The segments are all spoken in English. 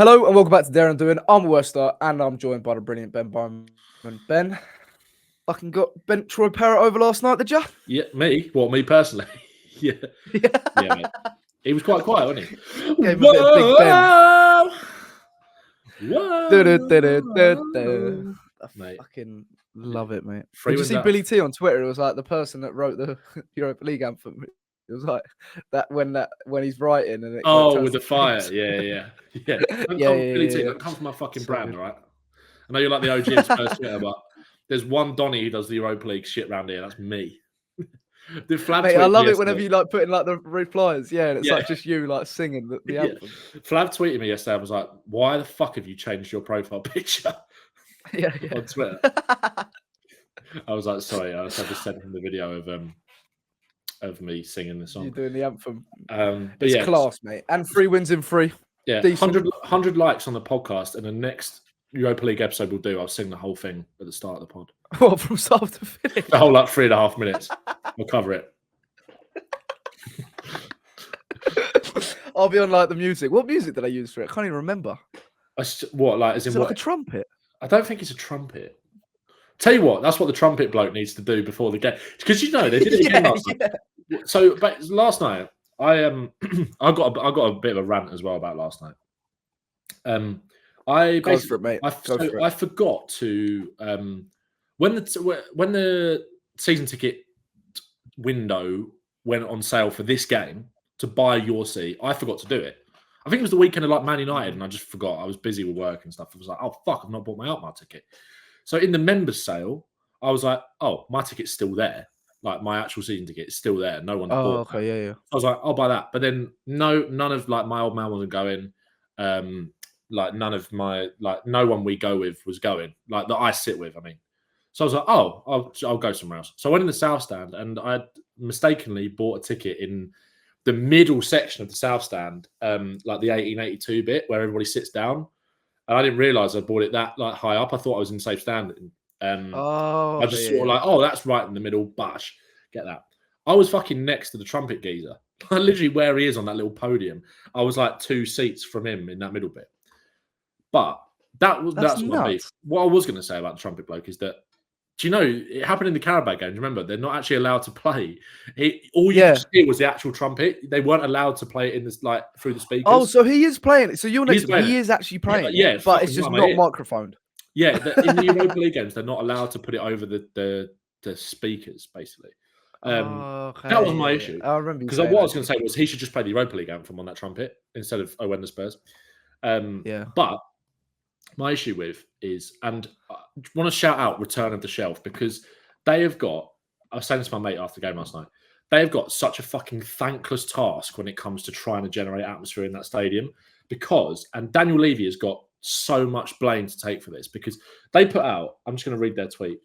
Hello and welcome back to Darren Doing. I'm Wester and I'm joined by the brilliant Ben Bowman. Ben, fucking got bent Troy Parrott over last night, did you? Yeah, me? What, me personally? Yeah, mate. He was quite quiet, wasn't he? Gave him a bit of Big Ben. Whoa. I Mate. fucking love it, mate. Three Did you wins see out. Billy T on Twitter? It was like the person that wrote the Europa League anthem. It was like that when he's writing and it With the fire. Yeah. Billy T, don't come from my fucking brand, all right? I know you're like the OG in Spurs Twitter, but there's one Donny who does the Europa League shit round here. That's me. Mate, I love it whenever you like put in like the replies, and it's like just you like singing the anthem. Flav tweeted me yesterday. I was like, "Why the fuck have you changed your profile picture?" On Twitter. I was like, "Sorry, I just sent him the video of me singing the song. You're doing the anthem. But it's class, mate, and 3 wins in 3. Yeah, 100 likes on the podcast, and the next Europa League episode we'll do, I'll sing the whole thing at the start of the pod. What, from start to finish? The whole 3.5 minutes. We'll cover it. I'll be on like the music. What music did I use for it? I can't even remember. What, like, as in what? Like a trumpet? I don't think it's a trumpet. Tell you what, that's what the trumpet bloke needs to do before the game. Because they did it again last night. So, but last night, I got a bit of a rant as well about last night. I forgot to when the season ticket window went on sale for this game to buy your seat, I forgot to do it. I think it was the weekend of like Man United, and I just forgot. I was busy with work and stuff. I was like, oh fuck, I've not bought my Alkmaar ticket. So in the members sale, I was like, oh, my ticket's still there. Like my actual season ticket is still there. No one bought that. Yeah. I was like, I'll buy that. But then none of like my old man wasn't going. Like none of my no one we go with was going. Like that I sit with, I mean. So I was like, oh, I'll go somewhere else. So I went in the South Stand and I mistakenly bought a ticket in the middle section of the South Stand, like the 1882 bit where everybody sits down. And I didn't realise I bought it that like high up. I thought I was in safe standing. I just sort of like, oh, that's right in the middle. Bash, get that. I was fucking next to the trumpet geezer. Literally where he is on that little podium. I was like 2 seats from him in that middle bit. But that's what I was going to say about the trumpet bloke is that, do you know, it happened in the Carabao game. Do you remember? They're not actually allowed to play. All you could see was the actual trumpet. They weren't allowed to play it in this like through the speakers. Oh, so he is playing it. So you're next to him. He is actually playing it. But it's just not microphoned. Yeah, in the Europa League games, they're not allowed to put it over the speakers, basically. That was my issue. I remember because what I was going to say was he should just play the Europa League anthem on that trumpet instead of when the Spurs. But my issue with is, and I want to shout out Return of the Shelf because they have got, I was saying this to my mate after the game last night, they have got such a fucking thankless task when it comes to trying to generate atmosphere in that stadium and Daniel Levy has got so much blame to take for this because they put out, I'm just going to read their tweet.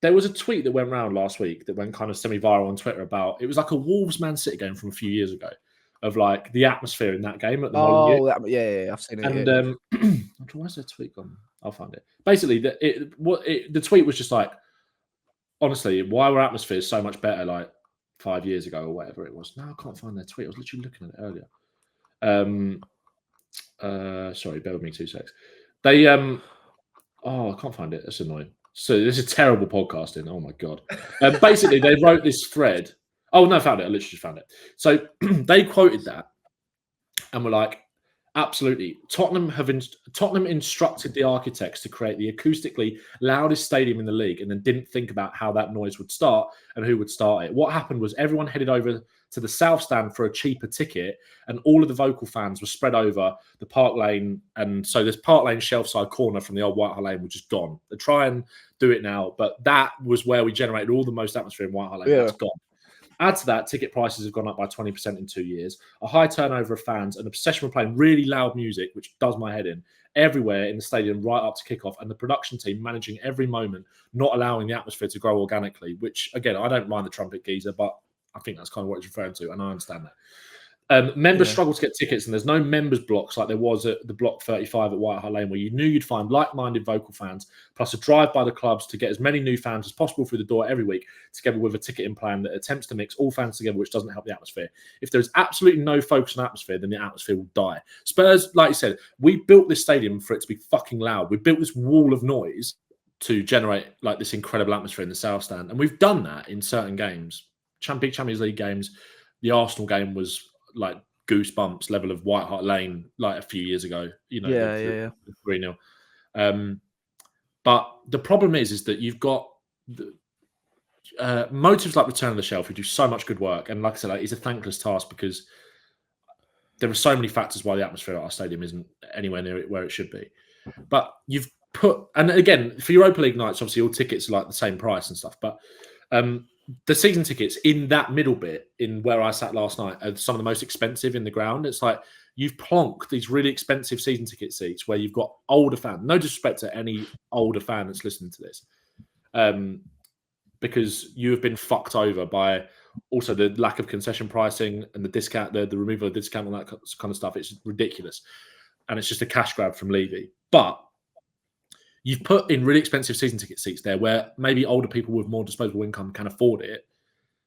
There was a tweet that went around last week that went kind of semi-viral on Twitter about, it was like a Wolves Man City game from a few years ago of like the atmosphere in that game at the yeah, I've seen it. And where's the tweet gone? I'll find it. Basically, the tweet was just like, honestly, why were atmospheres so much better like 5 years ago or whatever it was? No, I can't find their tweet. I was literally looking at it earlier. Sorry, bear with me 2 secs. They I can't find it. That's annoying. So this is terrible podcasting. Oh my god. Basically, they wrote this thread. Oh no, I found it. I literally just found it. So they quoted that and were like, absolutely. Tottenham instructed the architects to create the acoustically loudest stadium in the league and then didn't think about how that noise would start and who would start it. What happened was everyone headed over to the South Stand for a cheaper ticket and all of the vocal fans were spread over the Park Lane. And so this Park Lane shelf side corner from the old White Hart Lane was just gone. They try and do it now, but that was where we generated all the most atmosphere in White Hart Lane. Yeah. That's gone. Add to that, ticket prices have gone up by 20% in 2 years, a high turnover of fans, an obsession with playing really loud music, which does my head in, everywhere in the stadium right up to kickoff, and the production team managing every moment, not allowing the atmosphere to grow organically, which, again, I don't mind the trumpet geezer, but I think that's kind of what he's referring to, and I understand that. Members struggle to get tickets, and there's no members blocks like there was at the Block 35 at White Hart Lane, where you knew you'd find like-minded vocal fans, plus a drive by the clubs to get as many new fans as possible through the door every week, together with a ticketing plan that attempts to mix all fans together, which doesn't help the atmosphere. If there's absolutely no focus on atmosphere, then the atmosphere will die. Spurs, like you said, we built this stadium for it to be fucking loud. We built this wall of noise to generate like this incredible atmosphere in the South Stand, and we've done that in certain games. Big Champions League games. The Arsenal game was like goosebumps level of White Hart Lane like a few years ago, you know, 3-0. But the problem is that you've got motives like Return of the Shelf, who do so much good work, and like I said, like, it's a thankless task because there are so many factors why the atmosphere at our stadium isn't anywhere near it where it should be. But you've put, and again, for Europa League nights, obviously all tickets are like the same price and stuff, but the season tickets in that middle bit, in where I sat last night, are some of the most expensive in the ground. It's like you've plonked these really expensive season ticket seats where you've got older fans. No disrespect to any older fan that's listening to this, because you have been fucked over by also the lack of concession pricing and the discount, the removal of discount and that kind of stuff. It's ridiculous, and it's just a cash grab from Levy. But you've put in really expensive season ticket seats there where maybe older people with more disposable income can afford it,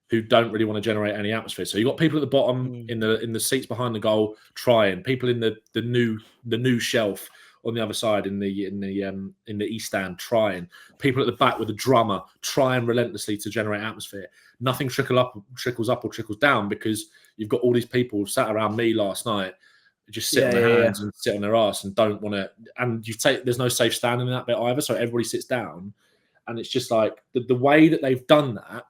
who don't really want to generate any atmosphere. So you've got people at the bottom in the seats behind the goal trying, people in the new shelf on the other side in the East Stand trying, people at the back with a drummer trying relentlessly to generate atmosphere. Nothing trickles up or trickles down because you've got all these people sat around me last night just sit on their hands and sit on their ass and don't want to. And there's no safe standing in that bit either, so everybody sits down, and it's just like the way that they've done that,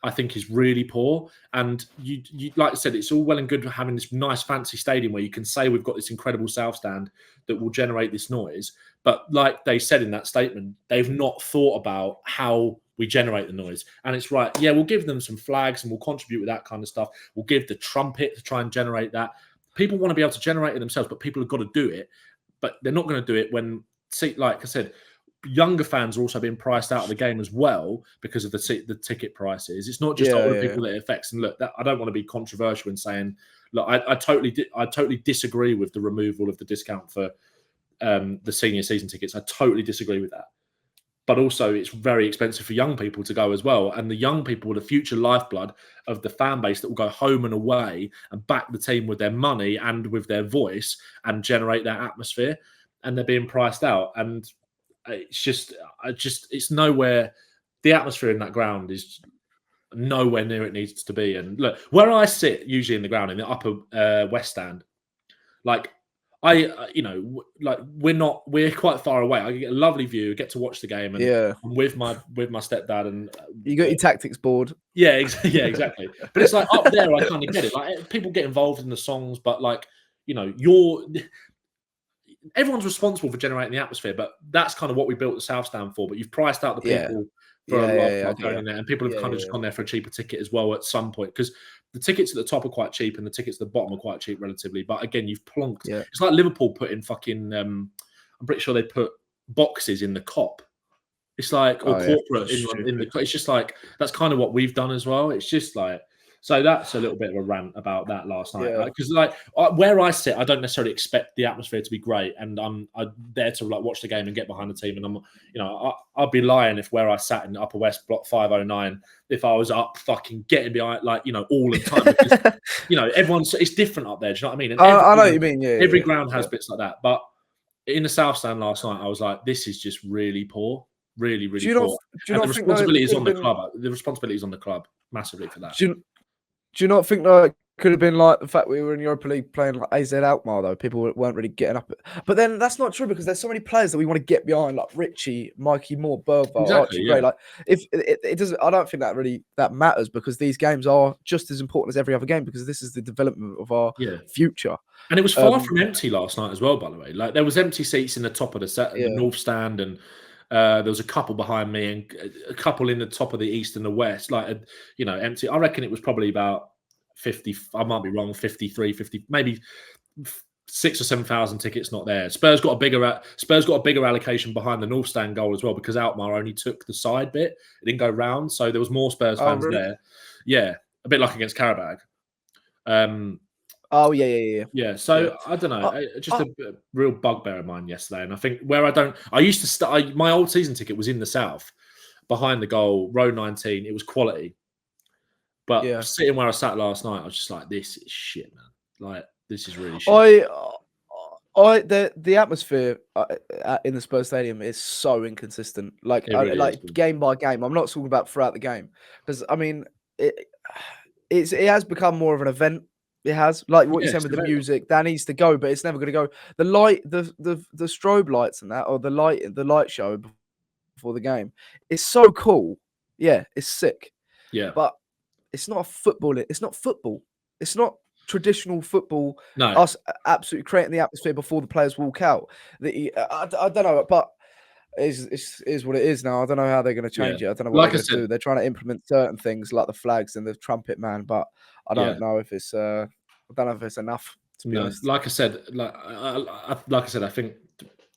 I think, is really poor. And you like I said, it's all well and good having this nice fancy stadium where you can say we've got this incredible South Stand that will generate this noise, but like they said in that statement, they've not thought about how we generate the noise. And it's right, yeah, we'll give them some flags and we'll contribute with that kind of stuff. We'll give the trumpet to try and generate that. People want to be able to generate it themselves, but people have got to do it. But they're not going to do it when, like I said, younger fans are also being priced out of the game as well because of the ticket prices. It's not just older people that it affects. And look, I don't want to be controversial in saying, look, I totally disagree with the removal of the discount for the senior season tickets. I totally disagree with that. But also, it's very expensive for young people to go as well. And the young people are the future lifeblood of the fan base that will go home and away and back the team with their money and with their voice and generate that atmosphere. And they're being priced out. And it's nowhere. The atmosphere in that ground is nowhere near it needs to be. And look, where I sit usually in the ground, in the upper West Stand, like, we're quite far away. I get a lovely view, get to watch the game, and I'm with my stepdad, and you got your tactics board. Yeah, exactly. But it's like up there, I kind of get it. Like people get involved in the songs, but like everyone's responsible for generating the atmosphere. But that's kind of what we built the South Stand for. But you've priced out the people for a lot going in there, and people have kind of just gone there for a cheaper ticket as well at some point because the tickets at the top are quite cheap and the tickets at the bottom are quite cheap relatively. But again, you've plonked. Yeah. It's like Liverpool put in fucking. I'm pretty sure they put boxes in the cop. It's like corporate in the. It's just like that's kind of what we've done as well. It's just like. So that's a little bit of a rant about that last night, because where I sit, I don't necessarily expect the atmosphere to be great, and I'm there to like watch the game and get behind the team. And I'd be lying if where I sat in the Upper West Block 509, if I was up fucking getting behind all the time, because it's different up there. Do you know what I mean? And I know what you mean. Yeah, every ground has bits like that, but in the South Stand last night, I was like, this is just really poor, really, really poor. And the responsibility is on the club. The responsibility is on the club massively for that. Do you not think that could have been like the fact we were in Europa League playing like AZ Alkmaar, though? People weren't really getting up. But then that's not true because there's so many players that we want to get behind, like Richie, Mikey Moore, Burval, Archie Gray. Like, if it doesn't, I don't think that matters because these games are just as important as every other game because this is the development of our future. And it was far from empty last night as well, by the way. Like there was empty seats in the top of the North Stand and. There was a couple behind me and a couple in the top of the East and the West, empty. I reckon it was probably about 50. I might be wrong. 53, 50, maybe 6,000 or 7,000 tickets not there. Spurs got a bigger allocation behind the North Stand goal as well because Alkmaar only took the side bit. It didn't go round, so there was more Spurs fans there. Yeah, a bit like against Karabag. Oh yeah. Yeah, so Yeah. I don't know, just Uh, a real bugbear of mine yesterday, and I think where I used to start. My old season ticket was in the south, behind the goal, row 19. It was quality, but yeah. sitting where I sat last night, I was just like, "This is shit, man. Like, this is really shit." I, the atmosphere in the Spurs Stadium is so inconsistent. Like, It really is. like game by game. I'm not talking about throughout the game because I mean, it it has become more of an event. It has, like what you're Yeah, saying it's with the the very music, that needs to go, but it's never going to go. The light, the strobe lights and that, or the light show before the game, it's so cool. Yeah, it's sick, yeah. but it's not a football. It's not football. It's not traditional football. No, Us absolutely creating the atmosphere before the players walk out. I don't know, but is what it is now. I don't know how they're going to yeah. change it. I don't know what Like they're I going to said, do. They're trying to implement certain things like the flags and the trumpet man, but I yeah. don't know if it's I don't know if it's enough, to be No, honest. like I said, I think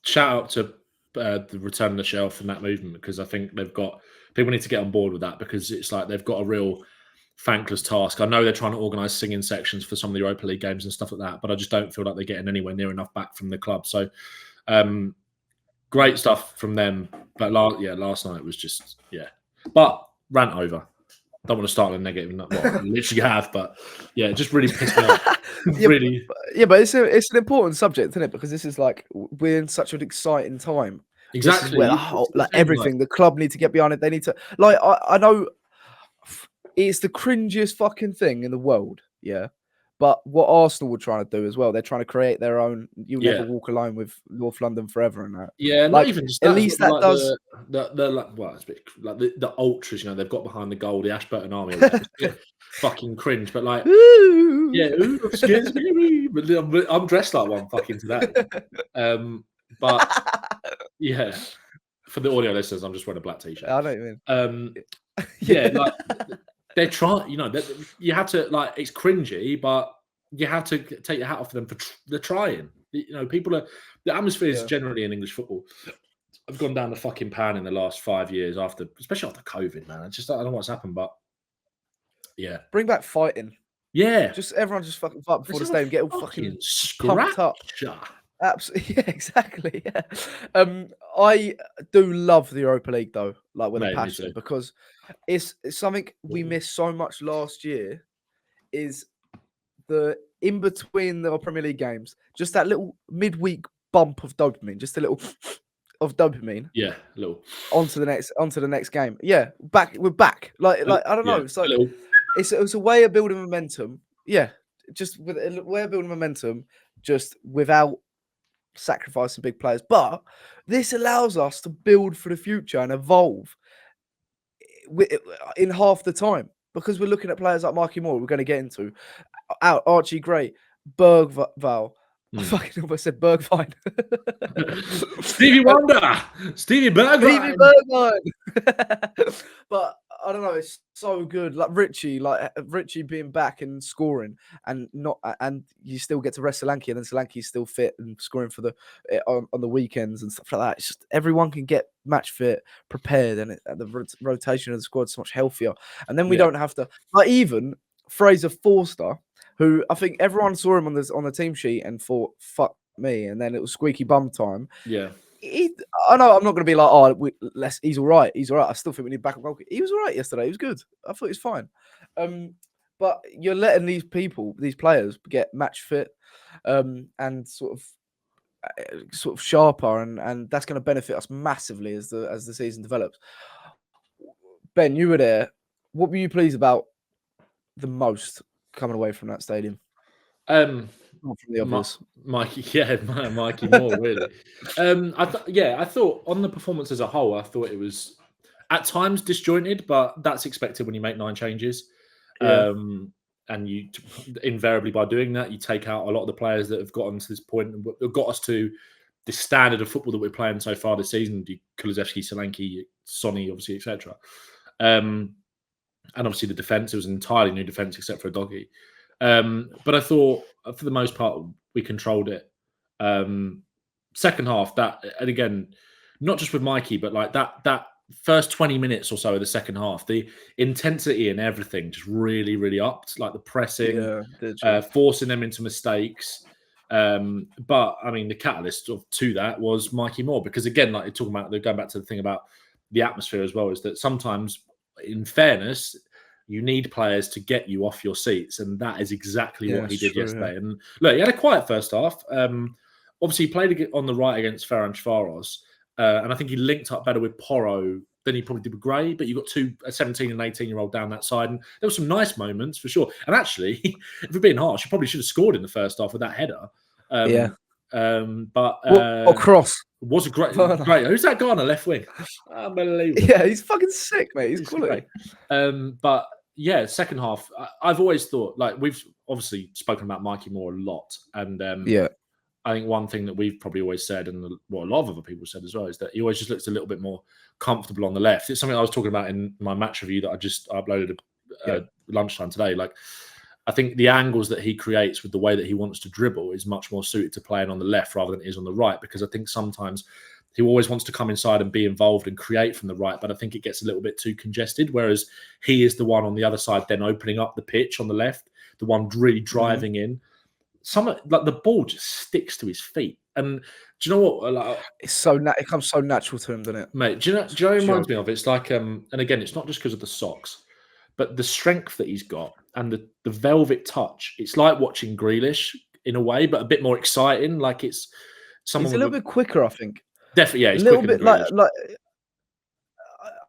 shout out to the return of the shelf and that movement, because I think they've got people need to get on board with that, because it's like they've got a real thankless task. I know they're trying to organise singing sections for some of the Europa League games and stuff like that, but I just don't feel like they're getting anywhere near enough back from the club. So great stuff from them. But last night was just But rant over. Don't want to start on a negative. Well, you literally have, but yeah, it just really pissed me off. Yeah, Really, but it's an important subject, isn't it? Because this is like we're in such an exciting time. This is exactly. where the It's whole, the like thing, like, everything, the club need to get behind it. They need to, like, I know it's the cringiest fucking thing in the world, yeah. But what Arsenal were trying to do as well, they're trying to create their own "You'll Never yeah. Walk Alone" with North London Forever and that. Yeah, not Like, even just at that as least well, that like does. the like, well, it's a bit like the ultras, you know, they've got behind the goal, the Ashburton Army, which is a bit fucking cringe, but like, Ooh. yeah, ooh, I'm scared, scary, but I'm dressed like one fucking today. But yeah, for the audio listeners, I'm just wearing a black t-shirt. I know what you mean. Yeah, like they're trying, you know, you have to, like, it's cringy, but you have to take your hat off for them for they're trying. You know, the atmosphere is Yeah. generally in English football. I've gone down the fucking pan in the last 5 years especially after COVID, man. I don't know what's happened, but yeah. Bring back fighting. Yeah. Just everyone just fucking fight before the Let's have a stadium. Get all fucking fucking pumped up. scratcher. Absolutely, yeah, exactly. Yeah. I do love the Europa League though, like with a Mate, me passion, too. because it's something we missed so much last year. Is the in between the Premier League games, just that little midweek bump of dopamine, just a little of dopamine Yeah, a little. onto the next game. Yeah, we're back. Like I don't know. Yeah, It's a like little. it's a way of building momentum. Yeah, just with a way of building momentum, just without sacrificing big players. But this allows us to build for the future and evolve in half the time, because we're looking at players like Mikey Moore. We're going to get into Archie Gray, Bergval. I fucking almost said Bergvine. Stevie Wonder, Stevie Stevie Bergwijn. Bergvine. But I don't know. It's so good. Like Richie being back and scoring, and you still get to rest Solanke, and then Solanke's still fit and scoring for on the weekends and stuff like that. It's just everyone can get match fit, prepared, and the rotation of the squad's so much healthier. And then we Yeah. don't have to, like, even Fraser Forster, who I think everyone saw him on the team sheet and thought, "Fuck me," and then it was squeaky bum time. Yeah. I know I'm not going to be like, "Oh, he's all right. He's all right." I still think we need backup goalkeeper. He was all right yesterday. He was good. I thought he was fine. But you're letting these players get match fit, and sort of sharper, and that's going to benefit us massively as the season develops. Ben, you were there. What were you pleased about the most coming away from that stadium? Not from the obvious. Mikey Moore, really. I thought on the performance as a whole, I thought it was at times disjointed, but that's expected when you make 9 changes. Yeah. And you invariably, by doing that, you take out a lot of the players that have gotten to this point and have got us to the standard of football that we're playing so far this season. Kulusevski, Solanke, Sonny, obviously, etc. And obviously the defence, it was an entirely new defence except for a doggy. But I thought, for the most part, we controlled it. Second half, and again, not just with Mikey, but like that first 20 minutes or so of the second half, the intensity and everything just really, really upped, like the pressing, forcing them into mistakes. But I mean, the catalyst to that was Mikey Moore, because again, like you're talking about, going back to the thing about the atmosphere as well, is that sometimes, in fairness, you need players to get you off your seats, and that is exactly what he did yesterday. And look, he had a quiet first half. Obviously, he played on the right against Ferencváros, and I think he linked up better with Porro than he probably did with Gray. But you got a 17 and 18-year-old down that side, and there were some nice moments for sure. And actually, if we're being harsh, he probably should have scored in the first half with that header. But or cross. Was a great. Who's that guy on the left wing? Unbelievable. Yeah, he's fucking sick, mate. He's quality. But yeah, second half, I've always thought, like, we've obviously spoken about Mikey Moore a lot, and I think one thing that we've probably always said, and what a lot of other people said as well, is that he always just looks a little bit more comfortable on the left. It's something I was talking about in my match review that I just uploaded lunchtime today. Like, I think the angles that he creates with the way that he wants to dribble is much more suited to playing on the left rather than it is on the right, because I think sometimes he always wants to come inside and be involved and create from the right, but I think it gets a little bit too congested, whereas he is the one on the other side then opening up the pitch on the left, the one really driving in. Like the ball just sticks to his feet. And do you know what? Like, it comes so natural to him, doesn't it? Mate, do you know what it reminds me of? It's like, and again, it's not just because of the socks, but the strength that he's got and the velvet touch. It's like watching Grealish in a way, but a bit more exciting. Like it's someone. He's a little bit quicker, I think. Definitely, yeah. He's a little quicker bit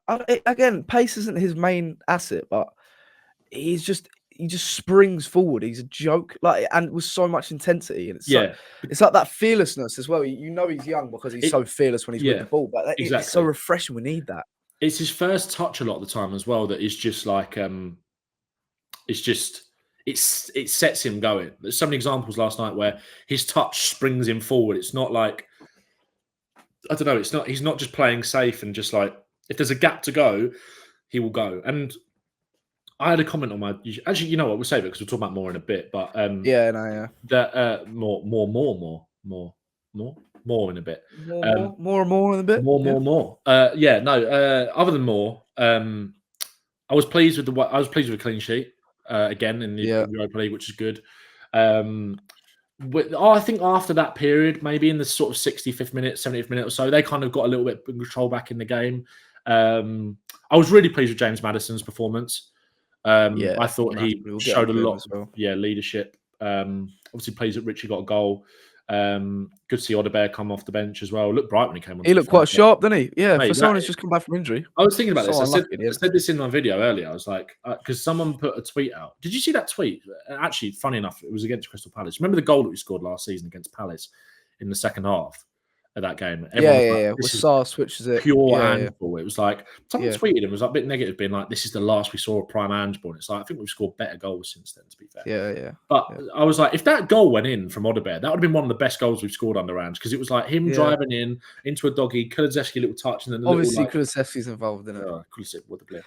like again, pace isn't his main asset, but he just springs forward. He's a joke, like, and with so much intensity, and it's like that fearlessness as well. You know, he's young because he's so fearless when he's with the ball, but it's so refreshing. We need that. It's his first touch a lot of the time as well that is just like it sets him going. There's so many examples last night where his touch springs him forward. It's not like, I don't know, he's not just playing safe and just like, if there's a gap to go, he will go. And I had a comment on actually, you know what, we'll save it because we'll talk about more in a bit, but that more in a bit. More in a bit. Other than more, I was pleased with a clean sheet again in the Europa League, which is good. I think after that period, maybe in the sort of 65th minute, 70th minute or so, they kind of got a little bit of control back in the game. I was really pleased with James Maddison's performance. I thought he showed a lot of leadership. Obviously pleased that Richie got a goal. Good to see Odebear come off the bench as well. Looked bright when he came on. He looked quite sharp, didn't he? Yeah, for someone who's just come back from injury. I was thinking about this. I said this in my video earlier. I was like, because someone put a tweet out. Did you see that tweet? Actually, funny enough, it was against Crystal Palace. Remember the goal that we scored last season against Palace in the second half of that game? With Sarr switches it. Pure handball. It was like, someone tweeted and was like a bit negative, being like, this is the last we saw of prime handball. It's like, I think we've scored better goals since then, to be fair. But I was like, if that goal went in from Odebear, that would have been one of the best goals we've scored under Ange, because it was like him driving into a doggy, Kulusevski little touch, and then obviously Kulusevski's involved in it. Kulusevski, what a player.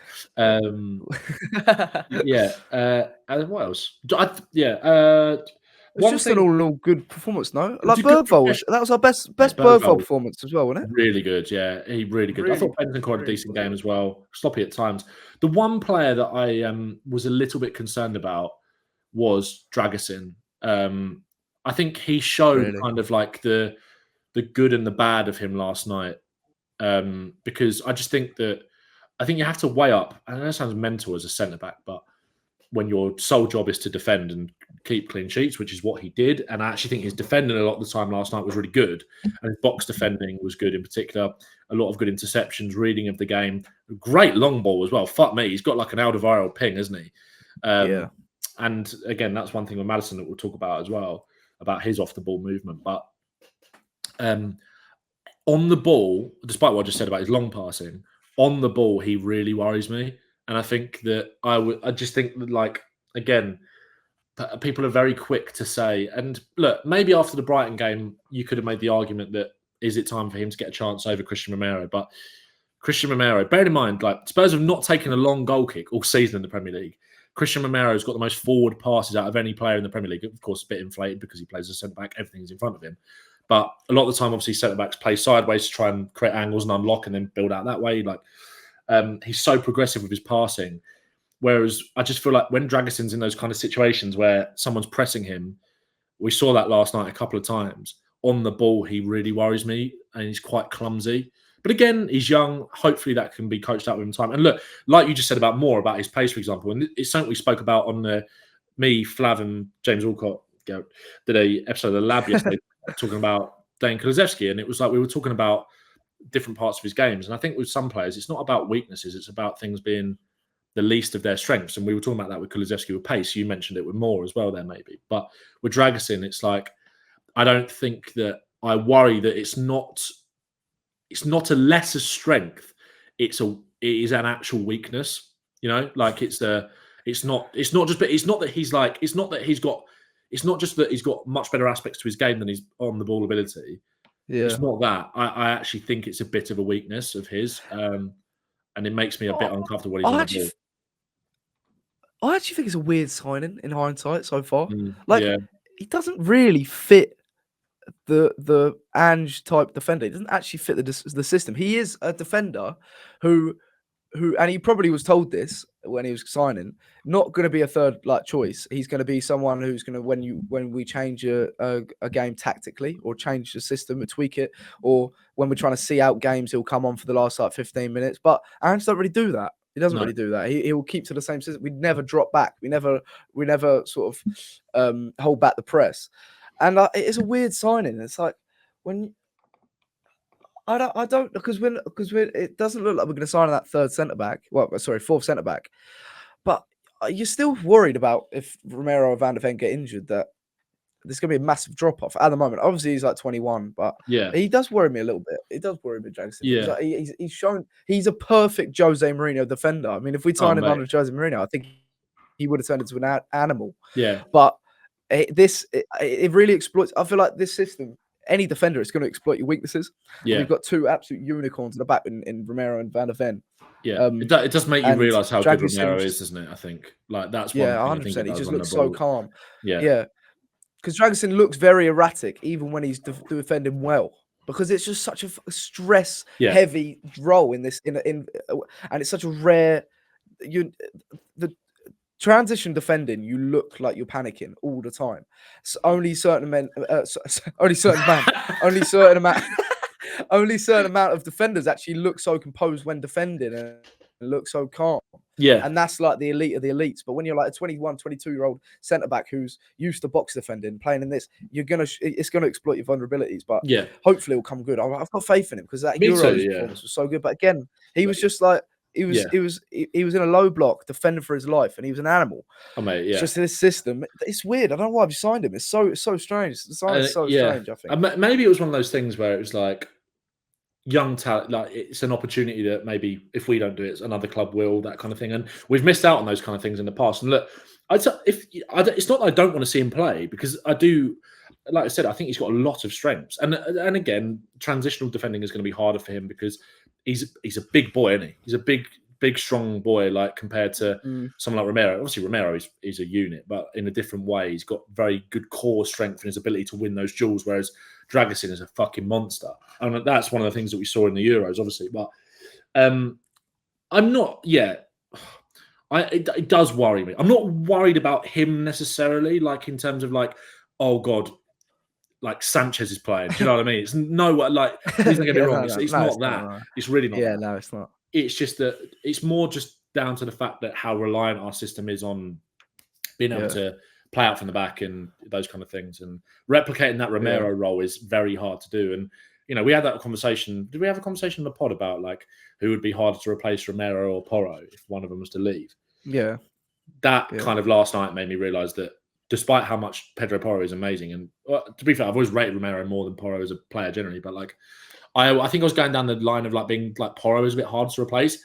And what else? It's just an all good performance, no? Like Bergvall, that was our best Bergvall performance as well, wasn't it? Really good, yeah. He really good. I thought Benton had a decent game as well. Sloppy at times. The one player that I was a little bit concerned about was Dragusin. I think he showed kind of like the good and the bad of him last night, because I just think you have to weigh up. I know it sounds mental as a centre back, but when your sole job is to defend and keep clean sheets, which is what he did. And I actually think his defending a lot of the time last night was really good. And his box defending was good in particular. A lot of good interceptions, reading of the game. Great long ball as well. Fuck me. He's got like an Alderweireld ping, hasn't he? And again, that's one thing with Madison that we'll talk about as well, about his off-the-ball movement. But on the ball, despite what I just said about his long passing, on the ball, he really worries me. And I think that I just think that, like, again, people are very quick to say, and look, maybe after the Brighton game, you could have made the argument that, is it time for him to get a chance over Christian Romero? But Christian Romero, bear in mind, like, Spurs have not taken a long goal kick all season in the Premier League. Christian Romero's got the most forward passes out of any player in the Premier League. Of course, a bit inflated because he plays as centre-back. Everything's in front of him. But a lot of the time, obviously, centre-backs play sideways to try and create angles and unlock and then build out that way. Like, he's so progressive with his passing. Whereas I just feel like when Dragusin's in those kind of situations where someone's pressing him, we saw that last night a couple of times. On the ball, he really worries me and he's quite clumsy. But again, he's young. Hopefully that can be coached up with him time. And look, like you just said about Moore, about his pace, for example, and it's something we spoke about on me, Flav and James Alcott did a episode of The Lab yesterday talking about Dejan Kulusevski. And it was like we were talking about different parts of his games. And I think with some players, it's not about weaknesses. It's about things being the least of their strengths. And we were talking about that with Kulusevski with pace. You mentioned it with Moore as well there, maybe. But with Dragusin, it's like, I don't think that I worry that it's not a lesser strength. It is an actual weakness, you know, like it's not just that he's got much better aspects to his game than his on the ball ability. Yeah. It's not that. I actually think it's a bit of a weakness of his. And it makes me a bit uncomfortable when he's on the ball. I actually think it's a weird signing in hindsight so far. Yeah. He doesn't really fit the Ange type defender. He doesn't actually fit the system. He is a defender who and he probably was told this when he was signing, not going to be a third choice. He's going to be someone who's going to when we change a game tactically or change the system and tweak it, or when we're trying to see out games, he'll come on for the last 15 minutes. But Ange doesn't really do that. He doesn't really do that. He will keep to the same system. We never drop back. We never sort of hold back the press. And it's a weird signing. It's like when I don't because it doesn't look like we're going to sign that third centre back. Well, sorry, fourth centre back. But you're still worried about if Romero or Van der Ven get injured that there's going to be a massive drop off at the moment. Obviously, he's like 21, but he does worry me a little bit. It does worry me, Jackson. Yeah, he's shown he's a perfect Jose Mourinho defender. I mean, if we signed him under Jose Mourinho, I think he would have turned into an animal. Yeah, but it really exploits. I feel like this system, any defender, is going to exploit your weaknesses. Yeah, we've got two absolute unicorns in the back in Romero and Van der Ven. Yeah, it does make you realise how good Romero is, doesn't it? I think that's one. 100%. He just looks so calm. Yeah. Because Dragusin looks very erratic, even when he's defending well, because it's just such a stress-heavy role in this. And it's such a rare. The transition defending, you look like you're panicking all the time. So only certain amount of defenders actually look so composed when defending and look so calm. Yeah. And that's like the elite of the elites. But when you're like a 21, 22-year-old centre-back who's used to box defending, playing in this, it's going to exploit your vulnerabilities. But hopefully it'll come good. I've got faith in him because that Euros performance was so good. But again, he was just like, he was in a low block, defending for his life, and he was an animal. Oh, mate, It's just this system. It's weird. I don't know why we signed him. It's so strange. The sign is so strange, I think. Maybe it was one of those things where it was like, young talent, like it's an opportunity that maybe if we don't do it, another club will, that kind of thing. And we've missed out on those kind of things in the past. And look, it's not that I don't want to see him play, because I do. Like I said, I think he's got a lot of strengths. And again, transitional defending is going to be harder for him because he's a big boy, isn't he? He's a big, strong boy, like compared to someone like Romero. Obviously, Romero is a unit, but in a different way. He's got very good core strength and his ability to win those duels, whereas Dragusin is a fucking monster. And that's one of the things that we saw in the Euros, obviously. But I'm not, it does worry me. I'm not worried about him necessarily, like in terms of like, oh God, like Sanchez is playing. Do you know what I mean? It's please don't get me wrong. It's not that. No. It's really not. Yeah, no, it's not. It's just that it's more just down to the fact that how reliant our system is on being able to play out from the back and those kind of things. And replicating that Romero role is very hard to do. And, you know, we had that conversation. Did we have a conversation in the pod about like who would be harder to replace, Romero or Porro, if one of them was to leave? Yeah. That kind of last night made me realise that despite how much Pedro Porro is amazing, and to be fair, I've always rated Romero more than Porro as a player generally, but like I think I was going down the line of like being like Porro is a bit hard to replace.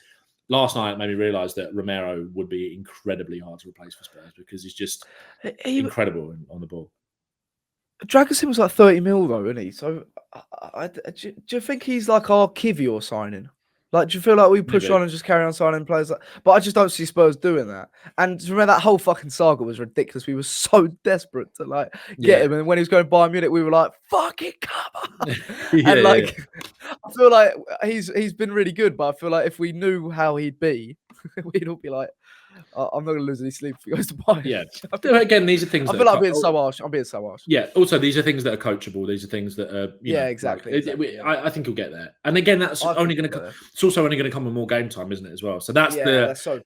Last night it made me realise that Romero would be incredibly hard to replace for Spurs because he's just incredible on the ball. Dragusin was like 30 mil though, isn't he? So do you think he's like our Kivior signing? Like, do you feel like we push Maybe. on and just carry on signing players? But I just don't see Spurs doing that. And remember that whole fucking saga was ridiculous. We were so desperate to like get him, and when he was going to Bayern Munich, we were like, "Fucking come on!" And like, I feel like he's been really good, but I feel like if we knew how he'd be, we'd all be like, "I'm not going to lose any sleep if he goes to Bayern." Yeah. Again, these are things. I feel like I'm being so harsh. I'm being so harsh. Yeah. Also, these are things that are coachable. These are things that are, you know, exactly. Like, exactly I think he'll get there. And again, that's only going to. It's also only going to come with more game time, isn't it? As well. So that's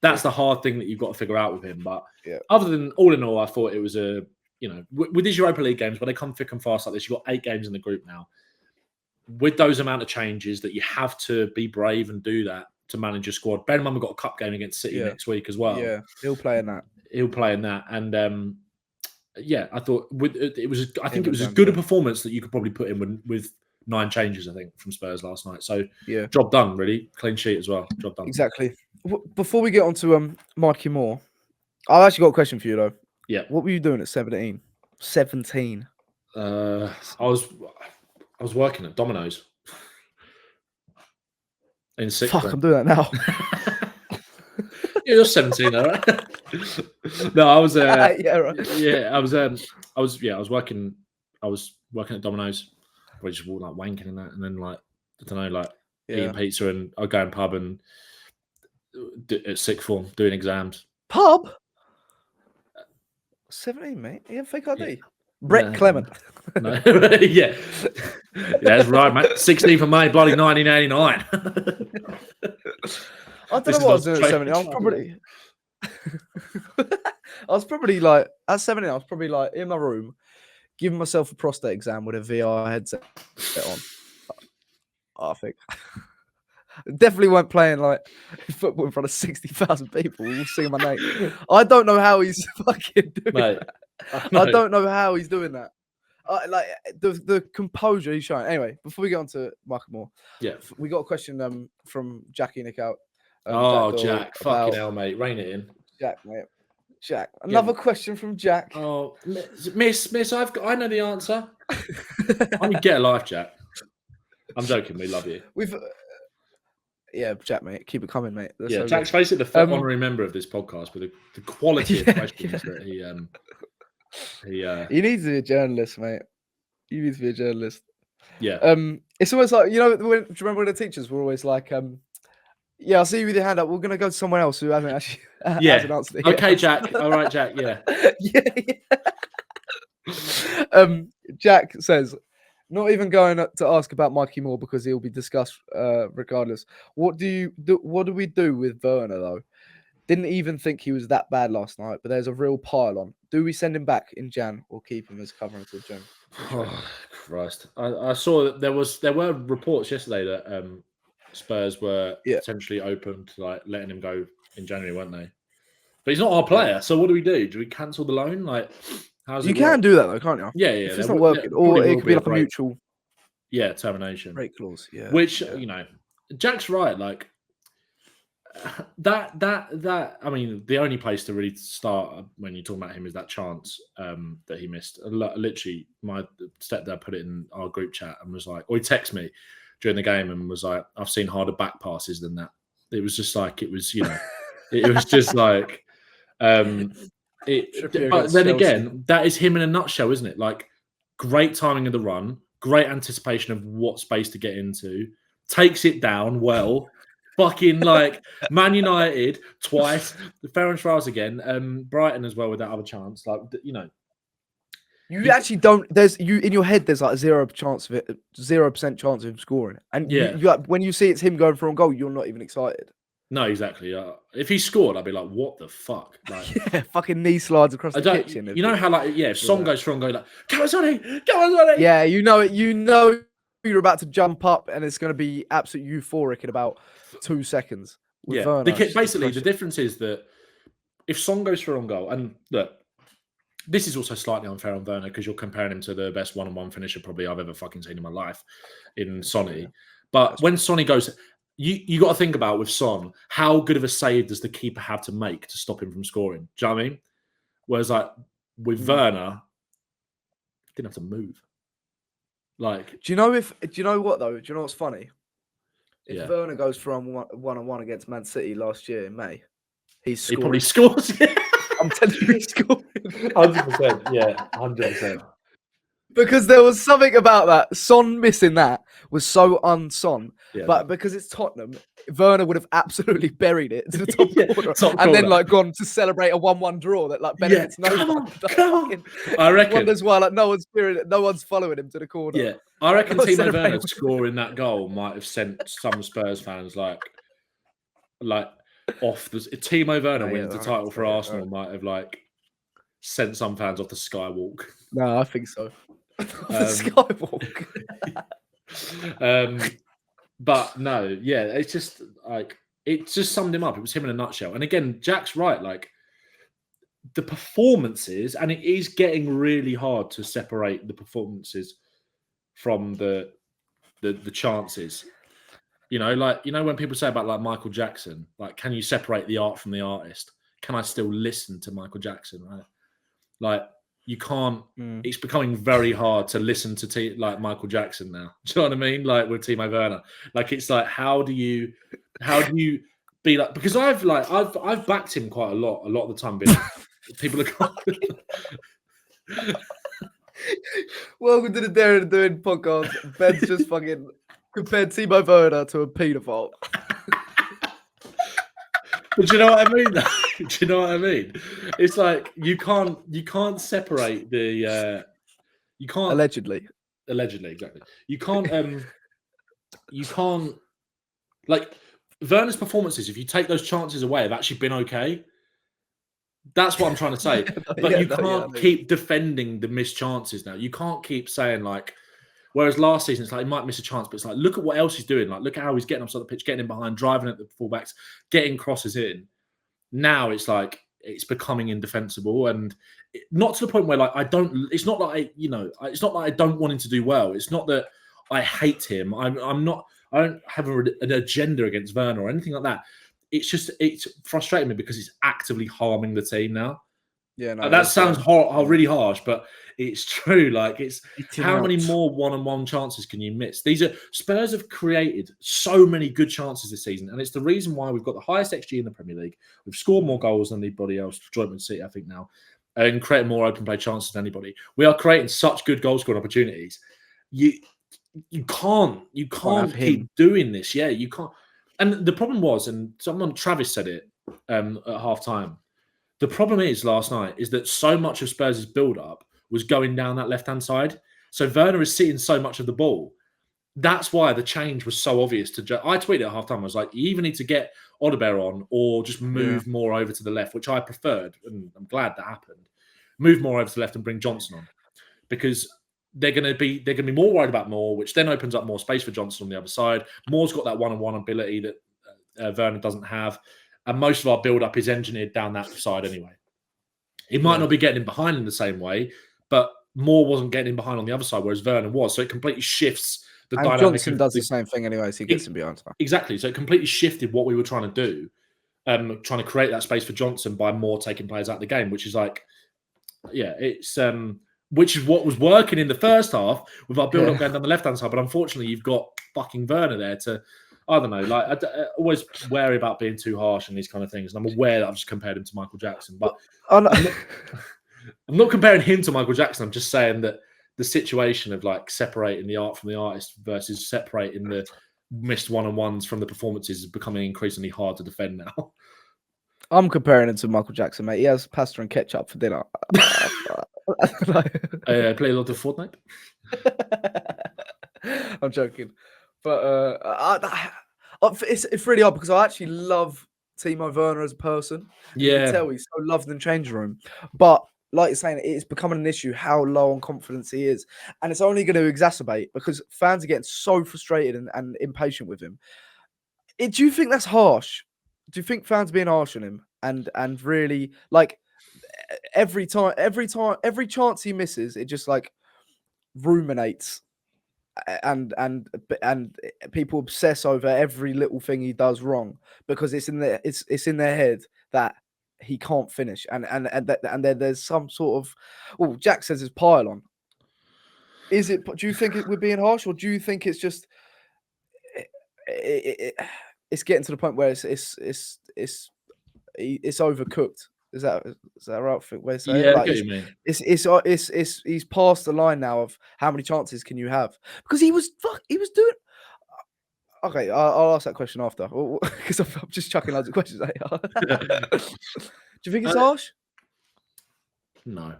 that's the hard thing that you've got to figure out with him. But other than all in all, I thought it was a, you know, with these Europa League games, when they come thick and fast like this, you've got 8 games in the group now. With those amount of changes, that you have to be brave and do that to manage your squad. Bear in mind, we've got a cup game against City next week as well. Yeah, he'll play in that. And I thought it was. I think it was as good a performance that you could probably put in with 9 changes. I think from Spurs last night. So job done. Really clean sheet as well. Job done. Exactly. Before we get on to Mikey Moore, I've actually got a question for you though. Yeah. What were you doing at 17? 17. I was working at Domino's in 6th. Fuck, I'm doing that now. You're 17, all right? No, I was. Yeah, right. Yeah, I was working. I was working at Domino's. I just walked like wanking in that, and then like I don't know, like eating pizza, and I'd go in pub and at sixth form doing exams. Pub. 17, mate. You have fake ID. Yeah. Brett Clement. No. Yeah, that's right, mate. 16th of May, bloody 1989. I don't know what I was doing at 17. I was probably like at 17. I was probably like in my room, giving myself a prostate exam with a VR headset on. I think definitely weren't playing like football in front of 60,000 people. We'll see my name. I don't know how he's fucking doing that. I don't know how he's doing that. Like the composure he's showing. Anyway, before we get on to Michael Moore, we got a question from Jackie Nick out. Jack, fucking hell, mate, rein it in. Jack, mate. Jack, another question from Jack. Oh, Miss, I know the answer. I mean, get a life, Jack. I'm joking. We love you. Jack, mate, keep it coming, mate. That's so Jack's basically the honorary member of this podcast, with the quality of questions that he needs to be a journalist, mate. He needs to be a journalist. Yeah. It's almost like, do you remember when the teachers were always like, I'll see you with your hand up. We're gonna go to someone else who hasn't actually hasn't answered it. Okay, Jack. All right, Jack. Yeah. Jack says, not even going to ask about Mikey Moore because he'll be discussed regardless. What do we do with Werner though? Didn't even think he was that bad last night, but there's a real pile on. Do we send him back in Jan or keep him as cover until Jan? Oh, Christ! I saw that there were reports yesterday that Spurs were potentially open to like letting him go in January, weren't they? But he's not our player, so what do we do? Do we cancel the loan? Like, how's it you can do that though, can't you? Yeah. If it's not working, or it could be like a mutual. Yeah, termination. Break clause. Yeah. Which Jack's right. Like that. I mean, the only place to really start when you talk about him is that chance that he missed. Literally, my stepdad put it in our group chat and was like, or he texted me during the game and was like, "I've seen harder back passes than that." It was just like it was, it was just like. But then again, that is him in a nutshell, isn't it? Like, great timing of the run, great anticipation of what space to get into, takes it down well. Fucking like Man United twice, the Ferencváros again, Brighton as well with that other chance. Like, you actually don't. There's in your head. There's like a 0% chance of him scoring, and when you see it's him going for a goal, you're not even excited. No, exactly. If he scored, I'd be like, "What the fuck?" Like, fucking knee slides across the kitchen. You know how like if Son goes for a goal, like, "Come on, Yeah, you know you're about to jump up, and it's going to be absolutely euphoric in about 2 seconds. Werner, basically, the difference is that if Son goes for a goal, and look, this is also slightly unfair on Werner because you're comparing him to the best one-on-one finisher probably I've ever fucking seen in my life in Sonny. But when Sonny goes. You got to think about with Son, how good of a save does the keeper have to make to stop him from scoring? Do you know what I mean? Whereas like with Werner, didn't have to move. Like, do you know what though? Do you know what's funny? If Werner goes from 1-on-1 against Man City last year in May, he probably scores. I'm telling you, he scored. 100%. Yeah, 100%. Because there was something about that. Son missing that was so un-Son. Yeah, but because it's Tottenham, Werner would have absolutely buried it to the top corner top and then corner. gone to celebrate a 1-1 draw that benefits no one. Come on. I reckon. Wonders why no one's following him to the corner. Yeah, I reckon Timo Werner scoring that goal might have sent some Spurs fans like off the. Timo Werner wins the title for Arsenal might have sent some fans off the skywalk. No, I think so. The skywalk. But no, yeah, it's just it just summed him up. It was him in a nutshell. And again, Jack's right. The performances, and it is getting really hard to separate the performances from the chances. When people say about Michael Jackson, can you separate the art from the artist? Can I still listen to Michael Jackson? Right? You can't. It's becoming very hard to listen to Michael Jackson now. Do you know what I mean? With Timo Werner, it's how do you be because I've backed him quite a lot of the time. People are Welcome to the Daring and Doing podcast. Ben's just fucking compared Timo Werner to a paedophile. But do you know what I mean? Do you know what I mean? It's you can't separate the you can't allegedly exactly. You can't Werner's performances, if you take those chances away, have actually been okay. That's what I'm trying to say. But you can't keep defending the missed chances now. You can't keep saying whereas last season, it's he might miss a chance, but it's look at what else he's doing. Look at how he's getting upside the pitch, getting in behind, driving at the fullbacks, getting crosses in. Now it's it's becoming indefensible, and not to the point where I don't. It's not it's not I don't want him to do well. It's not that I hate him. I'm not. I don't have an agenda against Werner or anything like that. It's frustrating me because it's actively harming the team now. Yeah, no, that sounds really harsh, but it's true. It's how many more one-on-one chances can you miss? Spurs have created so many good chances this season, and it's the reason why we've got the highest XG in the Premier League. We've scored more goals than anybody else, joint with City, I think now, and created more open play chances than anybody. We are creating such good goal scoring opportunities. You can't keep doing this. Yeah, you can't. And the problem was, and Travis said it at half time. The problem is last night is that so much of Spurs' build-up was going down that left-hand side. So Werner is seeing so much of the ball. That's why the change was so obvious. I tweeted at half-time, I was like, you either need to get Odebear on or just move more over to the left, which I preferred, and I'm glad that happened. Move more over to the left and bring Johnson on. Because they're going to be more worried about Moore, which then opens up more space for Johnson on the other side. Moore's got that one-on-one ability that Werner doesn't have. And most of our build-up is engineered down that side anyway. He might not be getting in behind in the same way, but Moore wasn't getting in behind on the otto side, whereas Werner was. So it completely shifts the dynamic. Johnson does the same thing anyway, so he gets in behind. Exactly. So it completely shifted what we were trying to do, trying to create that space for Johnson by Moore taking players out of the game, which is it's which is what was working in the first half with our build-up going down the left-hand side. But unfortunately, you've got fucking Werner there to... I don't know. I always wary about being too harsh and these kind of things. And I'm aware that I've just compared him to Michael Jackson, but I'm not comparing him to Michael Jackson. I'm just saying that the situation of separating the art from the artist versus separating the missed one-on-ones from the performances is becoming increasingly hard to defend now. I'm comparing him to Michael Jackson, mate. He has pasta and ketchup for dinner. I play a lot of Fortnite. I'm joking. But it's really hard because I actually love Timo Werner as a person. Yeah. You can tell he's so loved in the changing room. But like you're saying, it's becoming an issue how low on confidence he is. And it's only going to exacerbate because fans are getting so frustrated and impatient with him. Do you think that's harsh? Do you think fans are being harsh on him? And really, every chance he misses, it just ruminates. And people obsess over every little thing he does wrong because it's in their head that he can't finish and then there's some sort of Jack says it's pylon. Is it? Do you think we're being harsh, or do you think it's just it's getting to the point where it's overcooked. Is that right? Way to say Yeah, it? I Like get what you mean. he's past the line now of how many chances can you have? Because he was doing. Okay, I'll ask that question after because I'm just chucking loads of questions at you. Do you think it's harsh? No.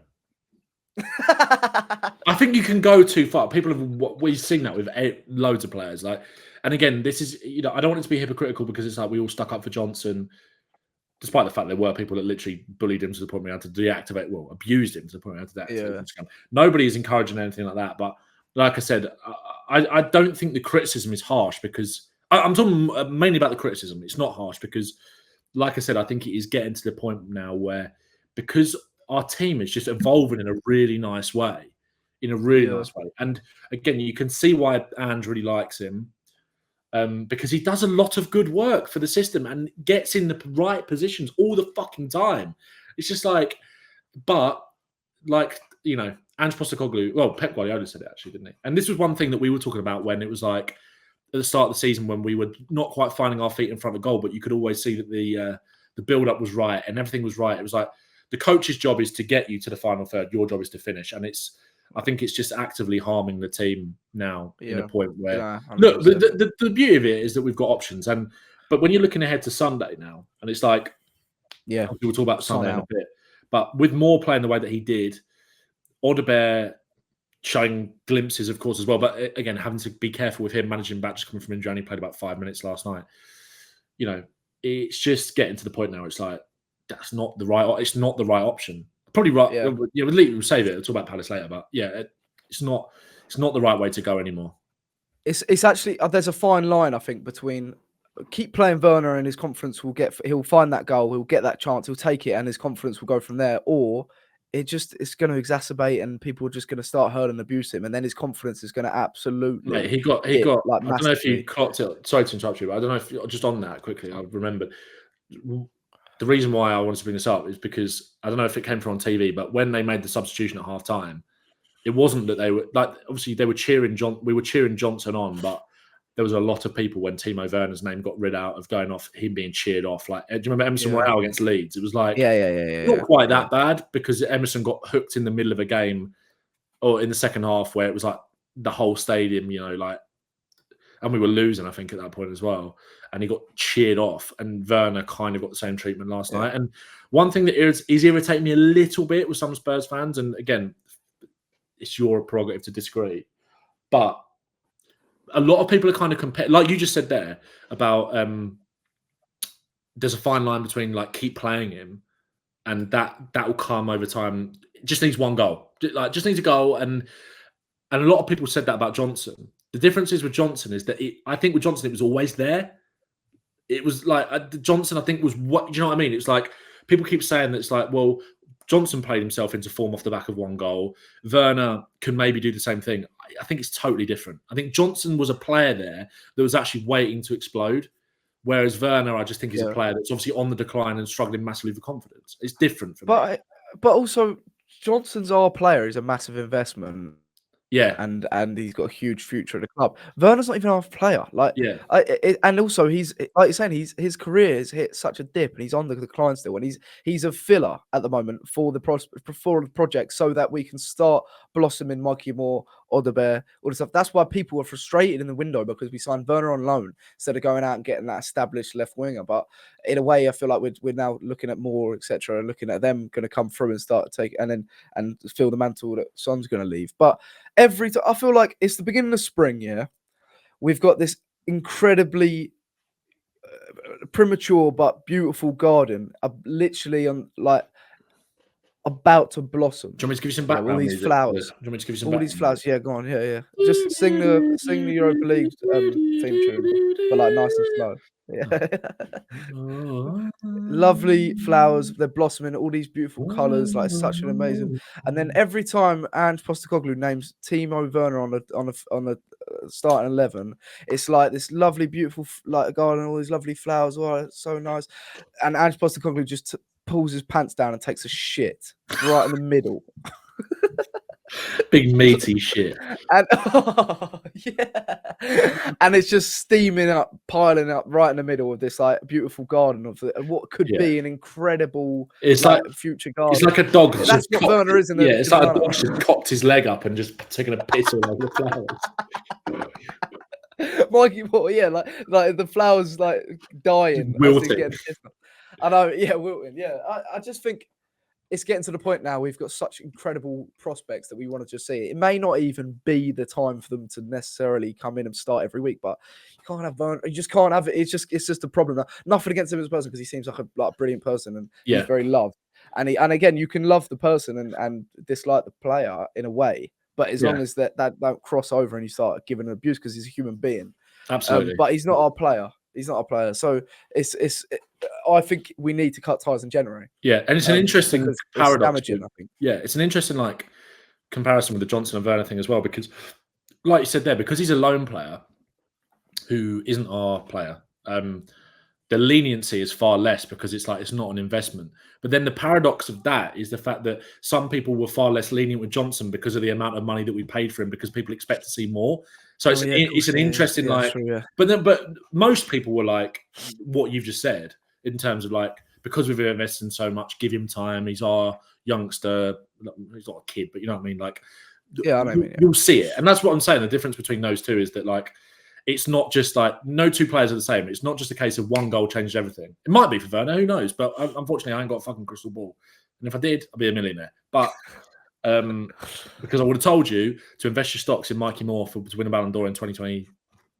I think you can go too far. People have we've seen that with loads of players. Like, and again, this is I don't want it to be hypocritical because it's like we all stuck up for Johnson, despite the fact there were people that literally bullied him to the point where we had to deactivate, abused him to the point where we had to deactivate Instagram. Nobody is encouraging anything like that. But like I said, I don't think the criticism is harsh because I'm talking mainly about the criticism. It's not harsh because, like I said, I think it is getting to the point now where because our team is just evolving in a really nice way, nice way. And again, you can see why Ange really likes him. Because he does a lot of good work for the system and gets in the right positions all the fucking time. It's just like, but like, Ange Postecoglou, well, Pep Guardiola said it actually, didn't he? And this was one thing that we were talking about when it was like at the start of the season when we were not quite finding our feet in front of goal, but you could always see that the build-up was right and everything was right. It was like the coach's job is to get you to the final third. Your job is to finish. And I think it's just actively harming the team now in a point where look, the beauty of it is that we've got options. But when you're looking ahead to Sunday now, and it's like, we'll talk about Sunday in a bit, but with Moore playing the way that he did, Audebert showing glimpses, of course, as well. But again, having to be careful with him managing back, just coming from injury. He played about 5 minutes last night. It's just getting to the point now. It's like it's not the right option. Probably right. Yeah, we'll save it. We'll talk about Palace later, but it's not the right way to go anymore. It's actually there's a fine line I think between keep playing Werner and his confidence he'll find that goal, he'll get that chance, he'll take it, and his confidence will go from there, or it's going to exacerbate and people are just going to start hurling and abuse him, and then his confidence is going to absolutely. Mate, he got. Like, I don't know if you clocked it. Sorry to interrupt you, but I don't know if just on that quickly. I remembered. The reason why I wanted to bring this up is because I don't know if it came from on TV, but when they made the substitution at half time, it wasn't that they were like obviously they were cheering we were cheering Johnson on, but there was a lot of people when Timo Werner's name got read out of going off, him being cheered off. Like, do you remember Emerson Royale against Leeds? It was like not quite that bad because Emerson got hooked in the middle of a game or in the second half where it was like the whole stadium, and we were losing, I think, at that point as well. And he got cheered off, and Werner kind of got the same treatment last night. And one thing that is irritating me a little bit with some Spurs fans, and again, it's your prerogative to disagree, but a lot of people are kind of like you just said there about there's a fine line between like keep playing him, and that will come over time. It just needs one goal, just needs a goal, and a lot of people said that about Johnson. The difference is with Johnson is that I think with Johnson it was always there. It was like Johnson, I think, was what do you know what I mean? It's like people keep saying that it's like, well, Johnson played himself into form off the back of one goal. Werner can maybe do the same thing. I think it's totally different. I think Johnson was a player there that was actually waiting to explode, whereas Werner, I just think, is a player that's obviously on the decline and struggling massively for confidence. It's different for me. But also, Johnson's our player. He's a massive investment. Yeah, and he's got a huge future at the club. Werner's not even our player. And also he's like you're saying, his career has hit such a dip, and he's on the decline still, and he's a filler at the moment for the project, so that we can start blossoming Mikey Moore, Audebert, all the stuff. That's why people are frustrated in the window because we signed Werner on loan instead of going out and getting that established left winger. But in a way, I feel like we're now looking at Moore, etc., and looking at them going to come through and start to take and fill the mantle that Son's going to leave. But every time I feel like it's the beginning of spring, we've got this incredibly premature but beautiful garden, literally on like about to blossom. Do you want me to give you some background? All these flowers. Do you want me to give you some all these flowers? Yeah, go on. Yeah. Just sing the Europa League theme tune, but like nice and slow. Yeah. Lovely flowers. They're blossoming. All these beautiful colours. Like such an amazing. And then every time Ange Postecoglou names Timo Werner on the starting 11, it's like this lovely, beautiful like garden. All these lovely flowers. Oh, it's so nice. And Ange Postecoglou just pulls his pants down and takes a shit right in the middle. Big meaty shit. And yeah, and it's just steaming up, piling up right in the middle of this like beautiful garden of what could be an incredible It's like future garden. It's like a dog. That's what Werner is in the it's like a dog just cocked his leg up and just taking a piss all over the flowers. Mikey Moore, yeah, like the flowers like dying. Wilting. I know, yeah, wilting. Yeah, I just think it's getting to the point now. We've got such incredible prospects that we want to just see. It may not even be the time for them to necessarily come in and start every week, but you can't have Werner. You just can't have it. It's just a problem. Now, nothing against him as a person because he seems like a brilliant person and he's very loved. And again, you can love the person and dislike the player in a way. But as long as that don't cross over and you start giving him abuse because he's a human being. Absolutely. But he's not our player. He's not our player. So I think we need to cut ties in January. Yeah, and it's an interesting paradox. I think. Yeah, it's an interesting comparison with the Johnson and Werner thing as well, because like you said there, because he's a lone player who isn't our player, the leniency is far less because it's not an investment. But then the paradox of that is the fact that some people were far less lenient with Johnson because of the amount of money that we paid for him, because people expect to see more. So it's an interesting but most people were like what you've just said in terms of because we've invested in so much, give him time. He's our youngster. He's not a kid, but you know what I mean. I know. You'll see it, and that's what I'm saying. The difference between those two is that it's not just no two players are the same. It's not just a case of one goal changes everything. It might be for Werner, who knows? But unfortunately, I ain't got a fucking crystal ball. And if I did, I'd be a millionaire. But because I would have told you to invest your stocks in Mikey Moore to win a Ballon d'Or in 2020.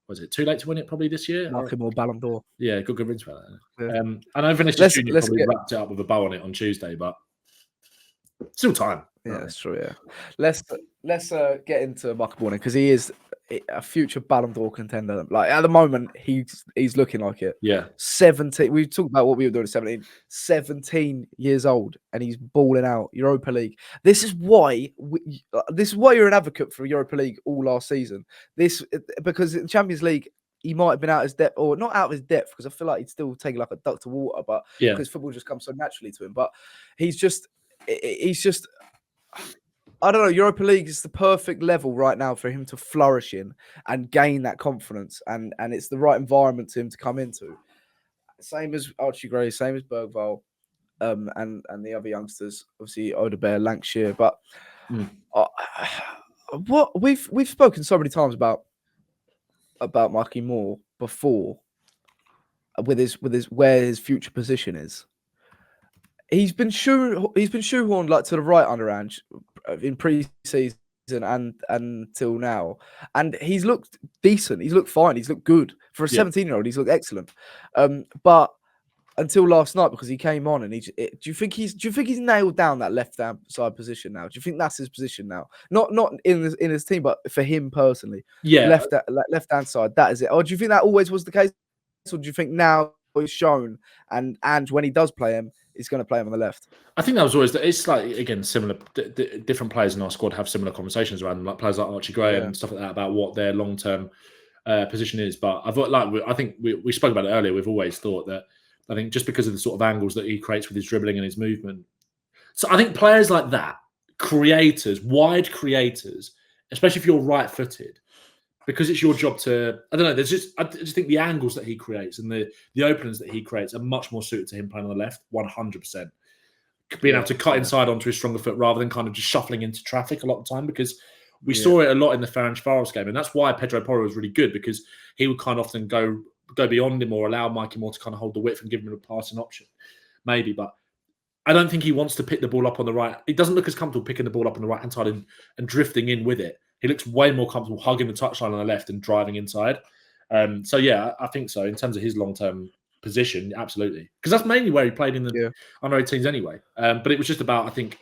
Was it too late to win it probably this year? Mikey Moore Ballon d'Or. Yeah, good riddance about that. Yeah. I know Vinicius Junior probably wrapped it up with a bow on it on Tuesday, but still time. Yeah, that's true. Yeah, let's get into Mikey Moore because he is a future Ballon d'Or contender. At the moment, he's looking like it. Yeah, 17. We talked about what we were doing at 17. 17 years old, and he's balling out Europa League. This is why you're an advocate for Europa League all last season. Because in Champions League, he might have been out of his depth, or not out of his depth, because I feel like he'd still take like a duck to water, but because football just comes so naturally to him. But he's just. I don't know. Europa League is the perfect level right now for him to flourish in and gain that confidence, and it's the right environment to him to come into. Same as Archie Gray, same as Bergvall, and the other youngsters, obviously Odegaard, Lancashire. But what we've spoken so many times about Mikey Moore before, with his where his future position is. He's been shoehorned to the right underhand in pre-season and until now, and he's looked decent. He's looked fine. He's looked good for a 17-year-old. He's looked excellent. But until last night, because he came on and do you think he's nailed down that left hand side position now? Do you think that's his position now? Not in his team, but for him personally. Yeah, left hand side. That is it. Or do you think that always was the case? Or do you think now he's shown and when he does play him, he's going to play him on the left? I think that was always. It's again similar. Different players in our squad have similar conversations around them, players like Archie Gray and stuff like that about what their long-term position is. But I think we spoke about it earlier. We've always thought that. I think just because of the sort of angles that he creates with his dribbling and his movement. So I think players like that, wide creators, especially if you're right-footed, because it's your job to. I don't know. I just think the angles that he creates and the openings that he creates are much more suited to him playing on the left. 100%. Being able to cut inside onto his stronger foot rather than kind of just shuffling into traffic a lot of the time, because we saw it a lot in the Ferencváros game, and that's why Pedro Porro was really good, because he would kind of often go beyond him or allow Mikey Moore to kind of hold the width and give him a passing option, maybe. But I don't think he wants to pick the ball up on the right. He doesn't look as comfortable picking the ball up on the right hand side and drifting in with it. He looks way more comfortable hugging the touchline on the left and driving inside. So yeah, I think so in terms of his long term position, absolutely, because that's mainly where he played in the under 18s anyway. But it was just about, I think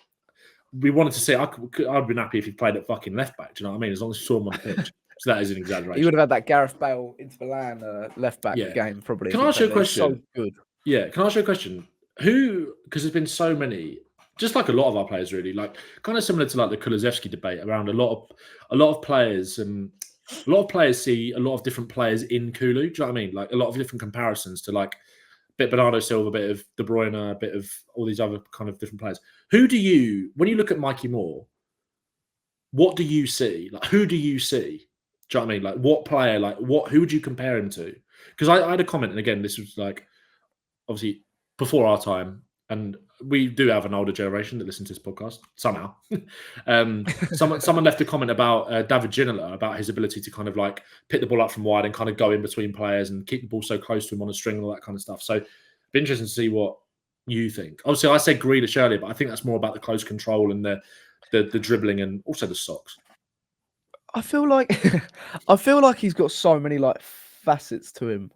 we wanted to see. I'd been happy if he played at fucking left back. Do you know what I mean? As long as you saw him on the pitch. So that is an exaggeration. He would have had that Gareth Bale into Milan left back game probably. Can I ask you a question? So good. Yeah, can I ask you a question? Who? Because there's been so many, just like a lot of our players, really, kind of similar to the Kulusevski debate around a lot of players. A lot of players see a lot of different players in Kulu. Do you know what I mean? A lot of different comparisons to bit Bernardo Silva, a bit of De Bruyne, a bit of all these other kind of different players. Who do you, when you look at Mikey Moore, what do you see? Like, who do you see? Do you know what I mean? Like, what player? Like, who would you compare him to? Because I had a comment, and again, this was like obviously before our time, and we do have an older generation that listens to this podcast somehow. Someone left a comment about David Ginola, about his ability to kind of like pick the ball up from wide and kind of go in between players and keep the ball so close to him on a string and all that kind of stuff. So, it'd be interesting to see what you think. Obviously, I said Grealish earlier, but I think that's more about the close control and the dribbling and also the socks. I feel like he's got so many like facets to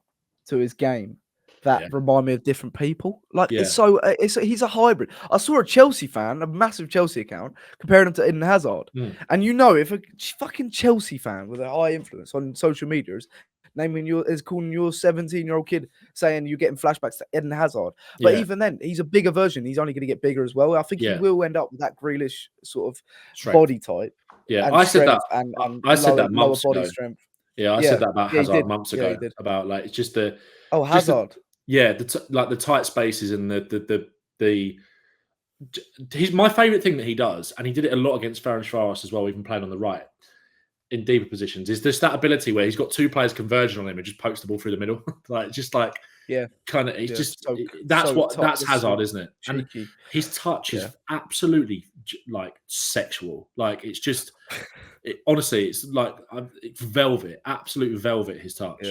his game that remind me of different people. Like he's a hybrid. I saw a Chelsea fan, a massive Chelsea account, comparing him to Eden Hazard. And if a fucking Chelsea fan with a high influence on social media is calling your 17-year-old kid saying you're getting flashbacks to Eden Hazard. But even then, he's a bigger version. He's only going to get bigger as well. I think he will end up with that Grealish sort of body type. Yeah, I said that. And I said that lower months body ago. strength. Yeah, I said that about Hazard months ago. About like it's just the Hazard. The tight spaces and he's my favourite thing that he does, and he did it a lot against Ferencváros as well, even playing on the right in deeper positions. Is just that ability where he's got two players converging on him and just pokes the ball through the middle, that's Hazard, isn't it? And his touch is absolutely like sexual. Like it's just. Honestly, it's like it's velvet, absolute velvet. His touch,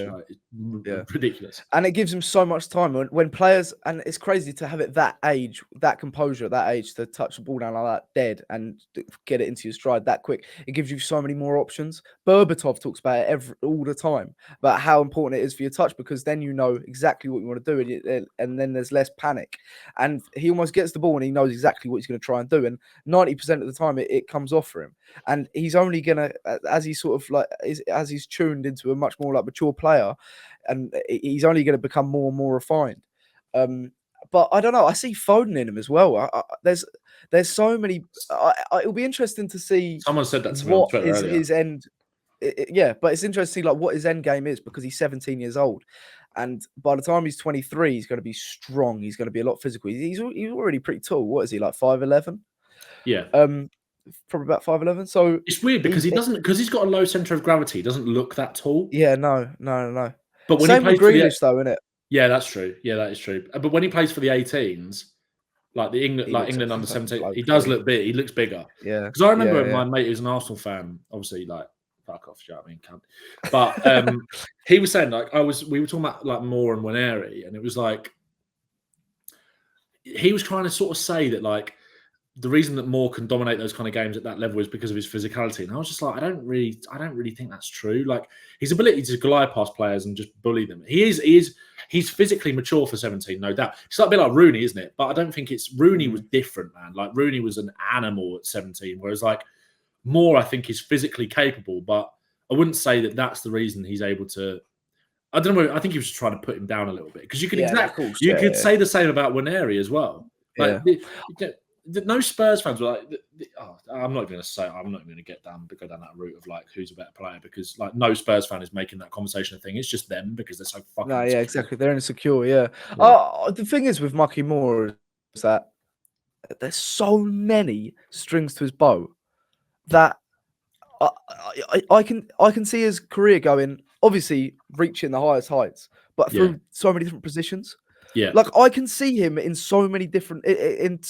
ridiculous, and it gives him so much time when players. And it's crazy to have it that age, that composure at that age, to touch the ball down like that, dead, and get it into your stride that quick. It gives you so many more options. Berbatov talks about it all the time about how important it is for your touch, because then you know exactly what you want to do, and then there's less panic. And he almost gets the ball and he knows exactly what he's going to try and do, and 90% of the time it comes off for him. And he's only gonna, as he's tuned into a much more like mature player, and he's only going to become more and more refined. But I don't know. I see Foden in him as well. There's so many. It'll be interesting to see. Someone said that to me on Twitter earlier. His end. But it's interesting to see like what his end game is, because he's 17 years old, and by the time he's 23, he's going to be strong. He's going to be a lot physical. He's already pretty tall. What is he, like 5'11"? Yeah. Probably about 5'11". So it's weird because he's got a low center of gravity. He doesn't look that tall. Yeah, no. But when same he plays with Grealish, though, isn't it? Yeah, that's true. Yeah, that is true. But when he plays for the 18s, like England under 17, he does look big. He looks bigger. Yeah. Because I remember my mate who's an Arsenal fan, obviously like fuck off, you know what I mean, cunt. But he was saying like we were talking about like Moore and Waneri, and it was like he was trying to sort of say that like the reason that Moore can dominate those kind of games at that level is because of his physicality. And I was just like, I don't really think that's true. Like his ability to glide past players and just bully them. He's physically mature for 17, no doubt. It's like a bit like Rooney, isn't it? But I don't think Rooney was different, man. Like Rooney was an animal at 17, whereas like Moore, I think, is physically capable, but I wouldn't say that that's the reason he's able to. I don't know. I think he was trying to put him down a little bit, because you could say the same about Waneri as well. Like no Spurs fans were like, I'm not going to go down that route of like who's a better player, because like no Spurs fan is making that conversation a thing. It's just them because they're so fucking. No, yeah, exactly. They're insecure. Yeah. The thing is with Mikey Moore is that there's so many strings to his bow that I can see his career going, obviously reaching the highest heights, but through so many different positions. Yeah, like I can see him in so many different different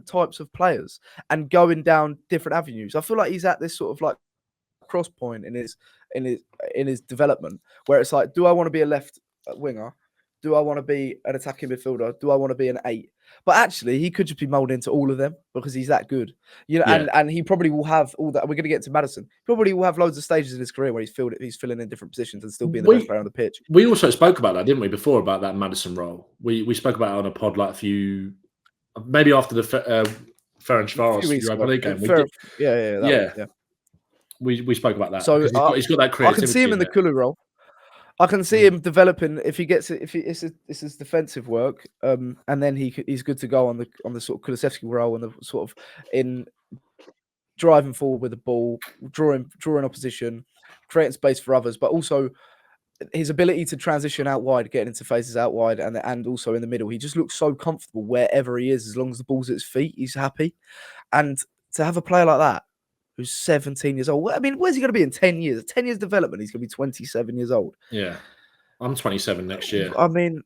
types of players and going down different avenues. I feel like he's at this sort of like cross point in his development, where it's like, do I want to be a left winger? Do I want to be an attacking midfielder? Do I want to be an 8? But actually, he could just be molded into all of them because he's that good, you know. And he probably will have all that. We're going to get to Madison. Probably will have loads of stages in his career where he's filling in different positions and still being the best player on the pitch. We also spoke about that, didn't we, before, about that Madison role? We spoke about it on a pod like maybe after the Ferencváros Europa League game. We spoke about that. So he's got that creativity. I can see him in the Kulu role. I can see him developing if he gets it. If it's his defensive work, and then he's good to go on the sort of Kulusevski role, and the sort of in driving forward with the ball, drawing opposition, creating space for others, but also his ability to transition out wide, getting into phases out wide, and also in the middle. He just looks so comfortable wherever he is, as long as the ball's at his feet, he's happy. And to have a player like that who's 17 years old. I mean, where's he going to be in 10 years? 10 years development, he's going to be 27 years old. Yeah. I'm 27 next year. I mean,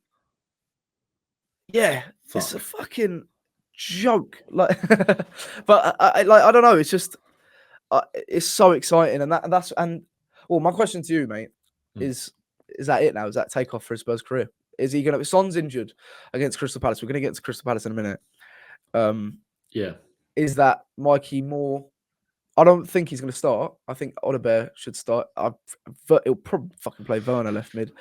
yeah, Fuck. it's a fucking joke. Like, but I don't know. It's just, it's so exciting, and well, my question to you, mate, is that it now? Is that takeoff for his Spurs career? Is he going to? Son's injured against Crystal Palace. We're going to get to Crystal Palace in a minute. Yeah. Is that Mikey Moore? I don't think he's going to start. I think Oliver should start. He'll probably fucking play Werner left mid.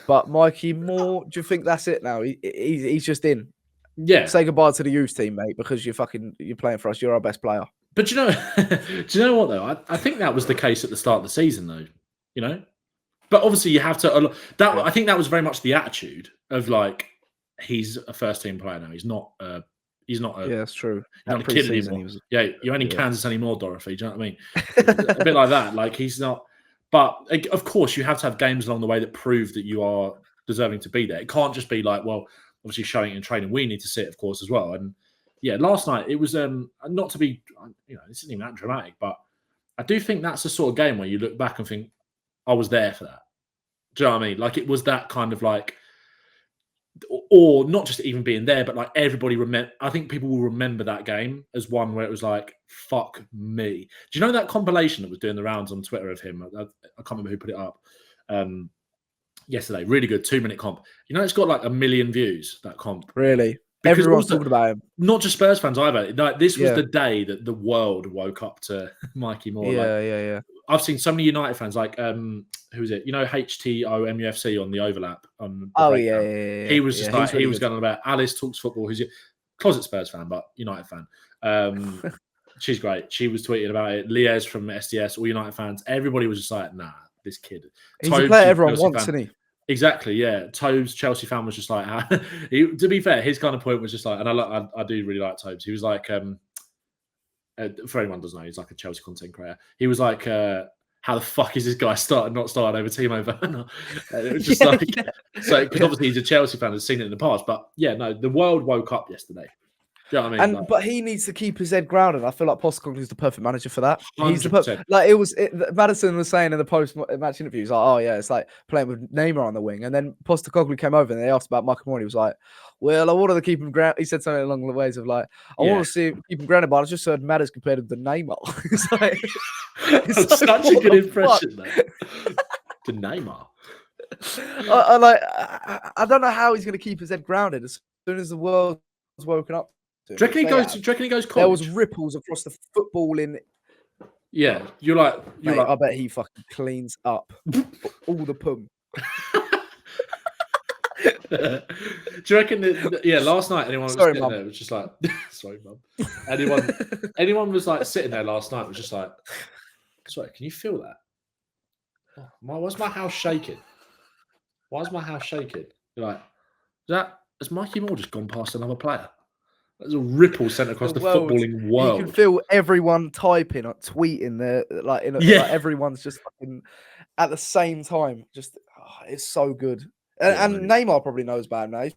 But Mikey Moore, do you think that's it now? He's just in. Yeah. Say goodbye to the youth team, mate, because you're playing for us. You're our best player. But do you know what though? I think that was the case at the start of the season, though. You know, but obviously you have to. I think that was very much the attitude of like he's a first team player now. He's not. He's not. Yeah, that's true. Not a kid anymore. You ain't in Kansas anymore, Dorothy. Do you know what I mean? A bit like that. Like he's not. But of course, you have to have games along the way that prove that you are deserving to be there. It can't just be like, well, obviously showing it in training. We need to see it, of course, as well. And yeah, last night it was not to be, this isn't even that dramatic, but I do think that's the sort of game where you look back and think, I was there for that. Do you know what I mean? Like it was that kind of like, or not just even being there, but like everybody I think people will remember that game as one where it was like, fuck me. Do you know that compilation that was doing the rounds on Twitter of him? I can't remember who put it up yesterday. Really good 2-minute comp. You know, it's got like 1 million views, that comp. Really? Because everyone's talking about him. Not just Spurs fans either. Like, this was the day that the world woke up to Mikey Moore. Yeah. I've seen so many United fans, like who is it? You know, HTOMUFC on the overlap. Yeah. He was just really was going on about Alice talks football. Who's a closet Spurs fan, but United fan. She's great. She was tweeting about it. Liez from SDS, all United fans. Everybody was just like, nah, this kid. He's a player everyone wants, isn't he? Exactly, yeah. Tobes, Chelsea fan, was just like, to be fair, his kind of point was just like, and I do really like Tobes. He was like, for anyone who doesn't know, he's like a Chelsea content creator. He was like, how the fuck is this guy not starting over Timo Werner? It was just so because obviously he's a Chelsea fan, has seen it in the past. But yeah, no, the world woke up yesterday. Do you know what I mean? But he needs to keep his head grounded. I feel like Postecoglou is the perfect manager for that. 100%. He's Madison was saying in the post-match interviews, like, oh yeah, it's like playing with Neymar on the wing. And then Postecoglou came over and they asked about Michael Moore. And he was like, well, I wanted to keep him grounded. He said something along the ways of like, I want to keep him grounded, but I just heard Madison compared him to Neymar. It's like, it's such a good impression, though. To Neymar. I don't know how he's going to keep his head grounded as soon as the world's woken up. Do you reckon he goes college? There was ripples across the football in. Yeah, you're like. I bet he fucking cleans up all the pum. Do you reckon that? Last night anyone was sitting there was just like, sorry, mum. Anyone was like sitting there last night was just like, sorry, can you feel that? Why's my house shaking? Why is my house shaking? You're like, has Mikey Moore just gone past another player? There's a ripple sent across the footballing world. You can feel everyone typing or tweeting there, like everyone's just fucking at the same time. Just it's so good. And Neymar probably knows about him now.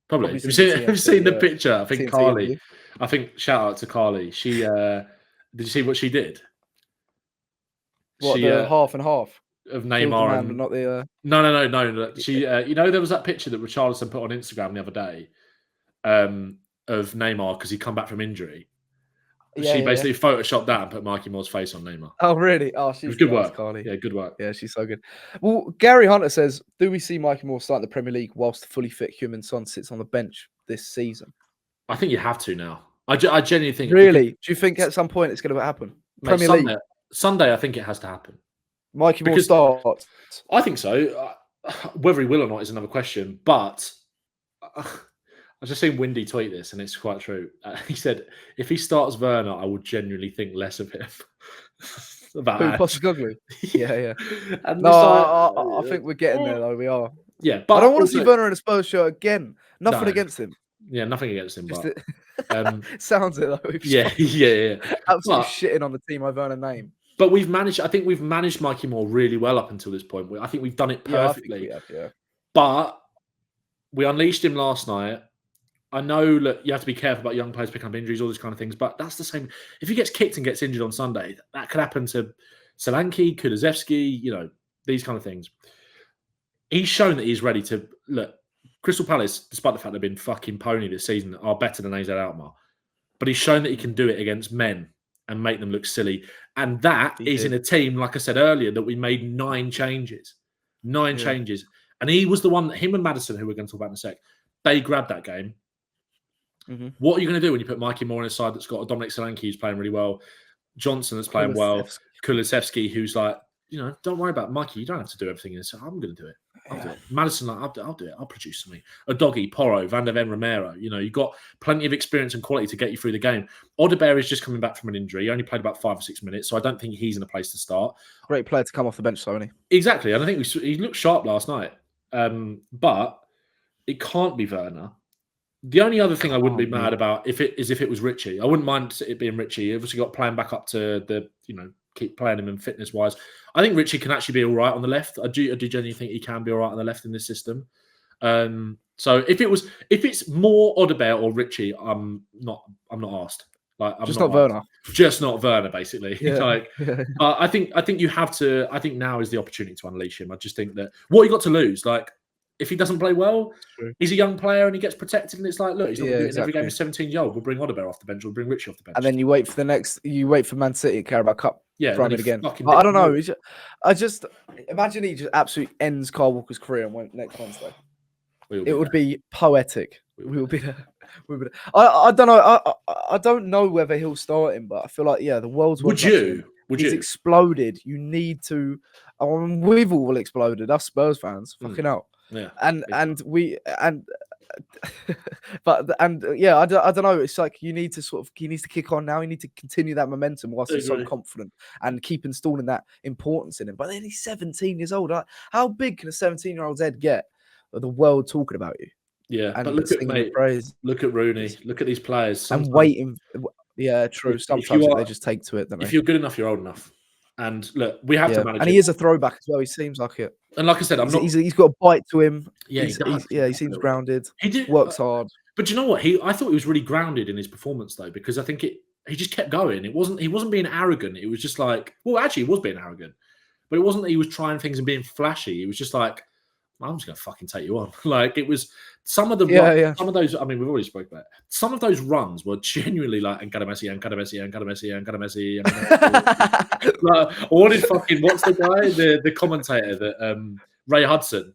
Probably. Have you seen the picture? I think Carly. I think shout out to Carly. She did you see what she did? What, the half and half of Neymar and not the No. She there was that picture that Richarlison put on Instagram the other day. Of Neymar because he come back from injury. She basically photoshopped that and put Mikey Moore's face on Neymar. Oh, really? Oh, she's good work, Carly. Yeah, good work. Yeah, she's so good. Well, Gary Hunter says, do we see Mikey Moore start the Premier League whilst the fully fit Heung-Min Son sits on the bench this season? I think you have to now. I genuinely think. Really? Do you think at some point it's going to happen? Premier League? Sunday, I think it has to happen. Mikey Moore starts? I think so. Whether he will or not is another question, but... I've just seen Windy tweet this, and it's quite true. He said, if he starts Werner, I would genuinely think less of him. About Postecoglou? Yeah. And I think we're getting there, though. We are. Yeah, but I don't want to see Werner in a Spurs shirt again. Nothing against him. Yeah, nothing against him. But sounds it, though. Yeah. Absolutely shitting on the Timo Werner name. But I think we've managed Mikey Moore really well up until this point. I think we've done it perfectly. Yeah, I think we have, yeah. But we unleashed him last night. I know that you have to be careful about young players picking up injuries, all these kind of things, but that's the same. If he gets kicked and gets injured on Sunday, that could happen to Solanke, Kulusevski, these kind of things. He's shown that he's ready to look. Crystal Palace, despite the fact they've been fucking pony this season, are better than AZ Alkmaar. But he's shown that he can do it against men and make them look silly. And that is in a team, like I said earlier, that we made 9 changes. 9 changes. And he was the one, him and Madison, who we're going to talk about in a sec, they grabbed that game. Mm-hmm. What are you going to do when you put Mikey Moore on his side that's got a Dominic Solanke who's playing really well, Johnson that's playing well, Kulusevski who's like, don't worry about Mikey, you don't have to do everything. I'm going to do it. I'll do it. Madison, I'll do it. I'll produce something. A Doggy, Porro, Van der Ven, Romero. You've got plenty of experience and quality to get you through the game. Odebear is just coming back from an injury. He only played about 5 or 6 minutes, so I don't think he's in a place to start. Great player to come off the bench, though, isn't he? Exactly. And I think he looked sharp last night. But it can't be Werner. The only other thing I wouldn't be mad about if it was Richie. I wouldn't mind it being Richie. He obviously got playing back up to the, keep playing him in fitness-wise. I think Richie can actually be all right on the left. I do genuinely think he can be all right on the left in this system. So if it's more Odebear or Richie, I'm not asked. I'm just not Werner. Just not Werner, basically. Yeah. I think you have to. I think now is the opportunity to unleash him. I just think that what you got to lose, if he doesn't play well, he's a young player and he gets protected, and it's like, look, he's not going to do it in every game. He's 17-year-old. We'll bring Odebear off the bench. We'll bring Richie off the bench. And then you wait for Man City Carabao Cup. Yeah, from it again. I don't know. I just imagine he just absolutely ends Kyle Walker's career and went next Wednesday. It would be poetic. We will be there. I don't know. I don't know whether he'll start him, but I feel like the world's. Would you? He's exploded. You need to. We've all exploded. Us Spurs fans. Fucking hell. Yeah. I don't know. It's like he needs to kick on now. You need to continue that momentum whilst he's so confident and keep installing that importance in him. But then he's 17 years old. How big can a 17-year-old's head get? The world talking about you. Yeah, and but look at Rooney. Look at these players. Sometimes, and waiting. Yeah, true. Sometimes they just take to it. If you're good enough, you're old enough. And look, we have to manage. And he is a throwback as well. He seems like it. And like I said, he's got a bite to him. Yeah, he seems grounded. He works hard. But you know what? I thought he was really grounded in his performance though, because I think he just kept going. He wasn't being arrogant. It was just like, well, actually, he was being arrogant, but it wasn't that he was trying things and being flashy. It was just like, I'm just going to fucking take you on. It was some of the some of those. I mean, we've already spoke about it. Some of those runs were genuinely like N'Gala Messi. What's the guy? The commentator that Ray Hudson,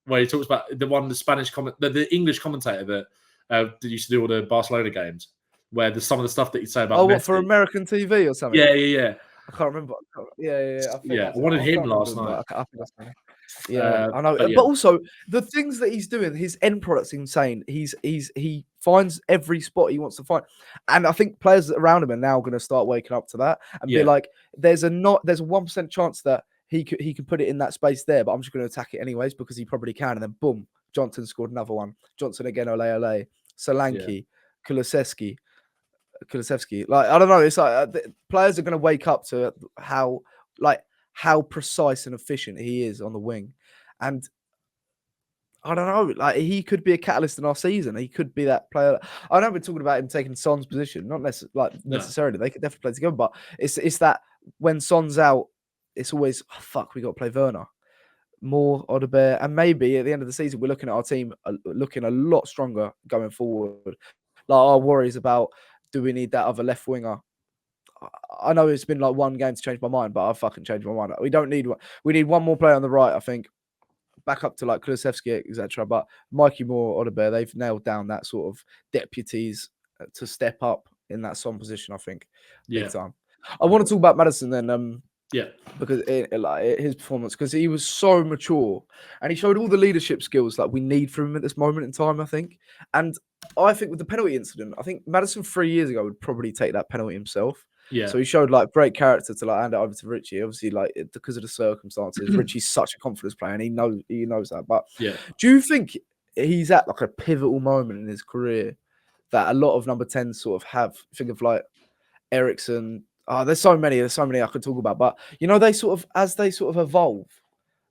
where he talks about the Spanish the English commentator that used to do all the Barcelona games, where there's some of the stuff that he'd say about. What, for American TV or something? Yeah. I can't remember. I wanted him last night. I know. But also the things that he's doing, his end product's insane. He finds every spot he wants to find, and I think players around him are now going to start waking up to that and be like, there's a 1% chance that he could put it in that space there, but I'm just going to attack it anyways because he probably can. And then boom, Johnson scored another one. Johnson again, ole, Solanke, Kulusevski. I don't know. It's like players are going to wake up to how precise and efficient he is on the wing, and I don't know. He could be a catalyst in our season. He could be that player. I know we're talking about him taking Son's position, not necessarily. They could definitely play together, but it's that when Son's out, it's always we got to play Werner. More Odebear, and maybe at the end of the season, we're looking at our team looking a lot stronger going forward. Our worries about, do we need that other left winger? I know it's been one game to change my mind, but I've fucking changed my mind. We don't need one. We need one more player on the right, I think. Back up to Kulusevski, etc. But Mikey Moore, Odebear, they've nailed down that sort of deputies to step up in that Son position, I think. Big time. I want to talk about Madison then. Because his performance, because he was so mature and he showed all the leadership skills we need from him at this moment in time, I think. And I think with the penalty incident, I think Madison 3 years ago would probably take that penalty himself. Yeah. So he showed great character to hand it over to Richie. Obviously, because of the circumstances, Richie's such a confidence player and he knows that. But do you think he's at a pivotal moment in his career that a lot of number 10s sort of have? Think of Ericsson. There's so many I could talk about, but they as they evolve,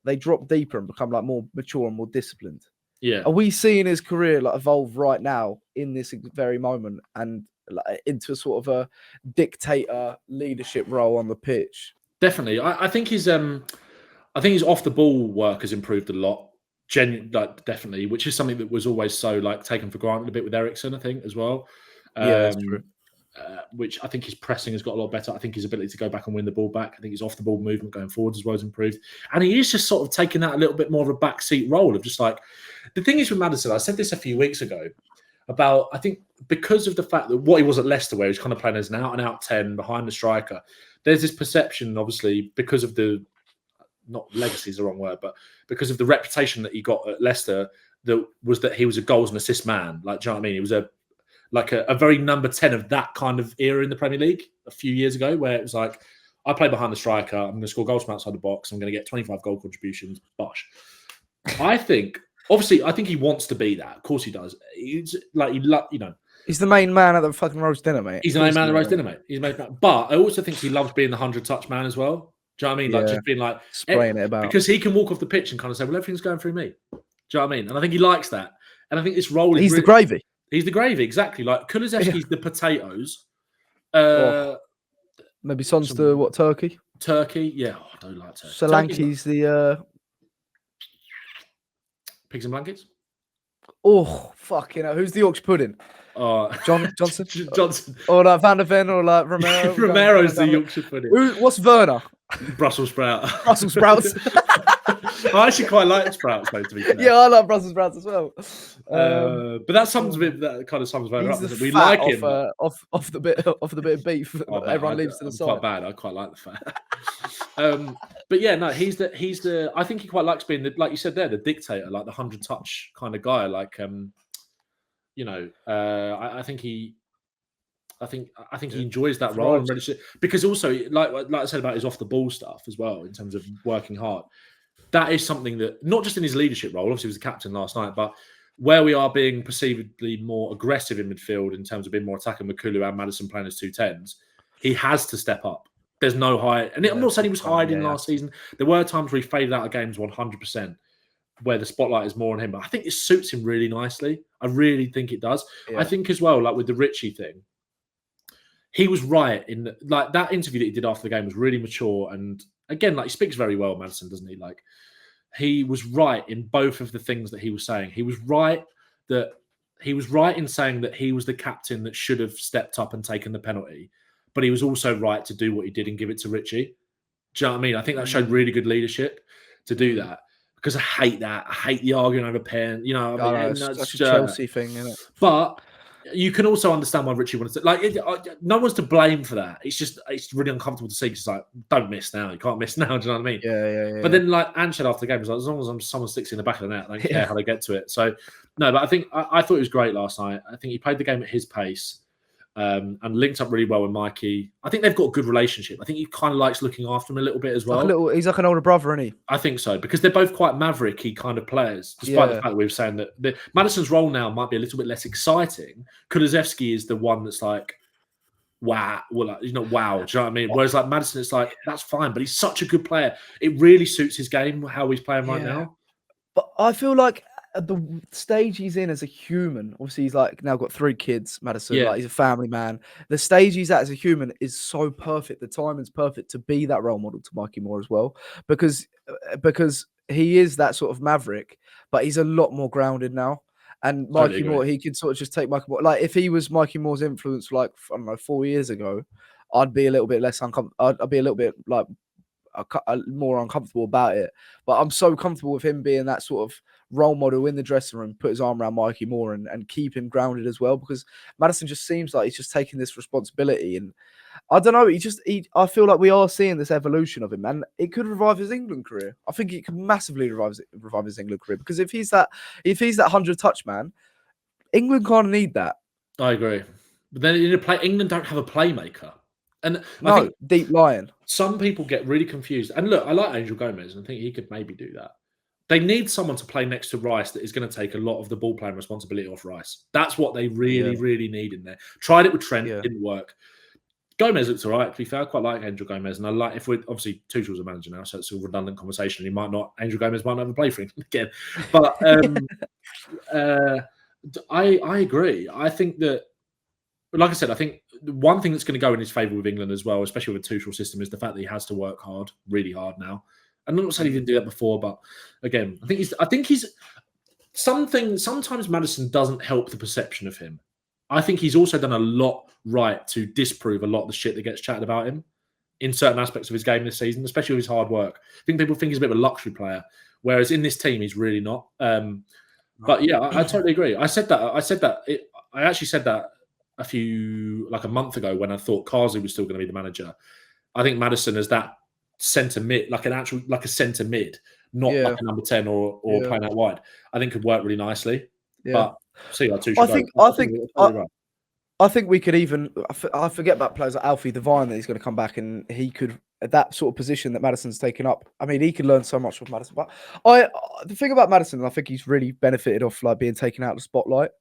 they drop deeper and become more mature and more disciplined. Yeah. Are we seeing his career like evolve right now in this very moment and like, into sort of a dictator leadership role on the pitch? Definitely. I think his off the ball work has improved a lot. Definitely, which is something that was always so like taken for granted a bit with Eriksen, I think, as well. Yeah, that's true. Which I think his pressing has got a lot better. I think his ability to go back and win the ball back. I think his off the ball movement going forward as well has improved. And he is just sort of taking that a little bit more of a backseat role of just like, the thing is with Madison, I said this a few weeks ago about, I think because of the fact that what he was at Leicester, where he's kind of playing as an out and out 10 behind the striker, there's this perception, obviously, because of the, not legacy is the wrong word, but because of the reputation that he got at Leicester, that he was a goals and assist man. Like, do you know what I mean? He was a very number 10 of that kind of era in the Premier League a few years ago, where it was like, I play behind the striker, I'm going to score goals from outside the box, I'm going to get 25 goal contributions, bosh. I think he wants to be that. Of course he does. He's like, He's the main man at the fucking roast dinner, mate. He's the main man at the roast dinner, mate. He's the main man. But I also think he loves being the 100-touch man as well. Do you know what I mean? Like, just being like, spraying it about. Because he can walk off the pitch and kind of say, well, everything's going through me. Do you know what I mean? And I think he likes that. And I think this role is He's the gravy. He's the gravy, exactly. Like, Kulusevski's the potatoes. Maybe Son's the turkey? Turkey, yeah. Oh, I don't like turkey. Solanke's the... Pigs and blankets? Oh, fucking hell. Who's the Yorkshire pudding? Johnson? Johnson. Or like Van der Ven or like Romero? Romero's the Yorkshire pudding. What's Werner? Brussels sprout. Brussels sprouts. I actually quite like sprouts, mate, to be fair. Yeah, I like Brussels sprouts as well. But that kind of sums Werner up. We like him off the bit of beef. Everyone leaves to the side. Quite bad. I quite like the fat. But yeah, no, he's the. I think he quite likes being like you said there, the dictator, like the 100-touch kind of guy. Like, I think he enjoys that role, because also, like I said about his off the ball stuff as well, in terms of working hard. That is something that, not just in his leadership role, obviously he was the captain last night, but where we are being perceivedly more aggressive in midfield in terms of being more attacking, McCullough and Madison playing as 2-10s, he has to step up. There's no hide. And I'm not saying he was hiding last season. There were times where he faded out of games 100%, where the spotlight is more on him. But I think it suits him really nicely. I really think it does. Yeah. I think as well, like with the Richie thing, he was right in like that interview that he did after the game was really mature. And again, like he speaks very well, Madison, doesn't he? Like he was right in both of the things that he was saying. He was right in saying that he was the captain that should have stepped up and taken the penalty, but he was also right to do what he did and give it to Richie. Do you know what I mean? I think that showed really good leadership to do that, because I hate that. I hate the arguing over pen. You know, it's such a Chelsea thing, isn't it? But you can also understand why Richie wanted to. No one's to blame for that. It's really uncomfortable to see. It's like, don't miss now. You can't miss now. Do you know what I mean? Yeah. But then, like Ange said after the game, was like, as long as someone sticks in the back of the net, I don't care how they get to it. So, no, but I thought it was great last night. I think he played the game at his pace. And linked up really well with Mikey. I think they've got a good relationship. I think he kind of likes looking after him a little bit as well. He's like an older brother, isn't he? I think so, because they're both quite mavericky kind of players, despite the fact that we were saying that Madison's role now might be a little bit less exciting. Kulusevski is the one that's like, wow. Well, like, wow. Do you know what I mean? Whereas like Madison, it's like, that's fine, but he's such a good player. It really suits his game, how he's playing right now. But I feel like at the stage he's in as a human, obviously he's like now got 3 kids, Madison, like he's a family man. The stage he's at as a human is so perfect. The timing's perfect to be that role model to Mikey Moore as well, because he is that sort of maverick, but he's a lot more grounded now. And Mikey Moore, he could sort of just take Mikey Moore. Like if he was Mikey Moore's influence, like I don't know, 4 years ago, I'd be a little bit less uncomfortable. I'd be a little bit like more uncomfortable about it. But I'm so comfortable with him being that sort of role model in the dressing room, put his arm around Mikey Moore and keep him grounded as well, because Madison just seems like he's just taking this responsibility. And I don't know, I feel like we are seeing this evolution of him, and it could revive his England career. I think it could massively revive his England career, because if he's that 100-touch man, England kind of need that. I agree. But then England don't have a playmaker. And I think deep lying. Some people get really confused. And look, I like Angel Gomez, and I think he could maybe do that. They need someone to play next to Rice that is going to take a lot of the ball playing responsibility off Rice. That's what they really need in there. Tried it with Trent, it didn't work. Gomez looks all right, to be fair. I quite like Angel Gomez. And I like, if we're obviously Tuchel's a manager now, so it's a redundant conversation. Angel Gomez might not ever play for him again. But I agree. I think that, like I said, I think one thing that's going to go in his favour with England as well, especially with a Tuchel system, is the fact that he has to work hard, really hard now. I'm not saying he didn't do that before, but again, I think he's something. Sometimes Madison doesn't help the perception of him. I think he's also done a lot right to disprove a lot of the shit that gets chatted about him in certain aspects of his game this season, especially with his hard work. I think people think he's a bit of a luxury player, whereas in this team, he's really not. But yeah, I totally agree. I actually said that a month ago when I thought Kazu was still going to be the manager. I think Madison is that centre mid, like a centre mid, not like a number 10 or playing out wide. I think could work really nicely. Yeah. But see, I think we could even. I forget about players like Alfie Devine that he's going to come back and he could at that sort of position that Madison's taken up. I mean, he could learn so much from Madison. But the thing about Madison, I think he's really benefited off like being taken out of the spotlight.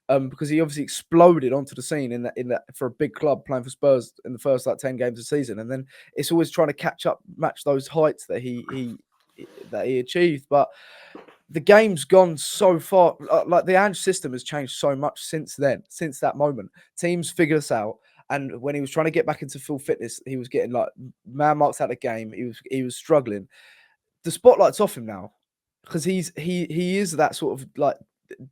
Because he obviously exploded onto the scene in that for a big club playing for Spurs in the first 10 games of the season, and then it's always trying to match those heights that he achieved. But the game's gone so far. Like the Ange system has changed so much since that moment. Teams figure this out, and when he was trying to get back into full fitness, he was getting like man marks out of the game. He was struggling. The spotlight's off him now because he is that sort of like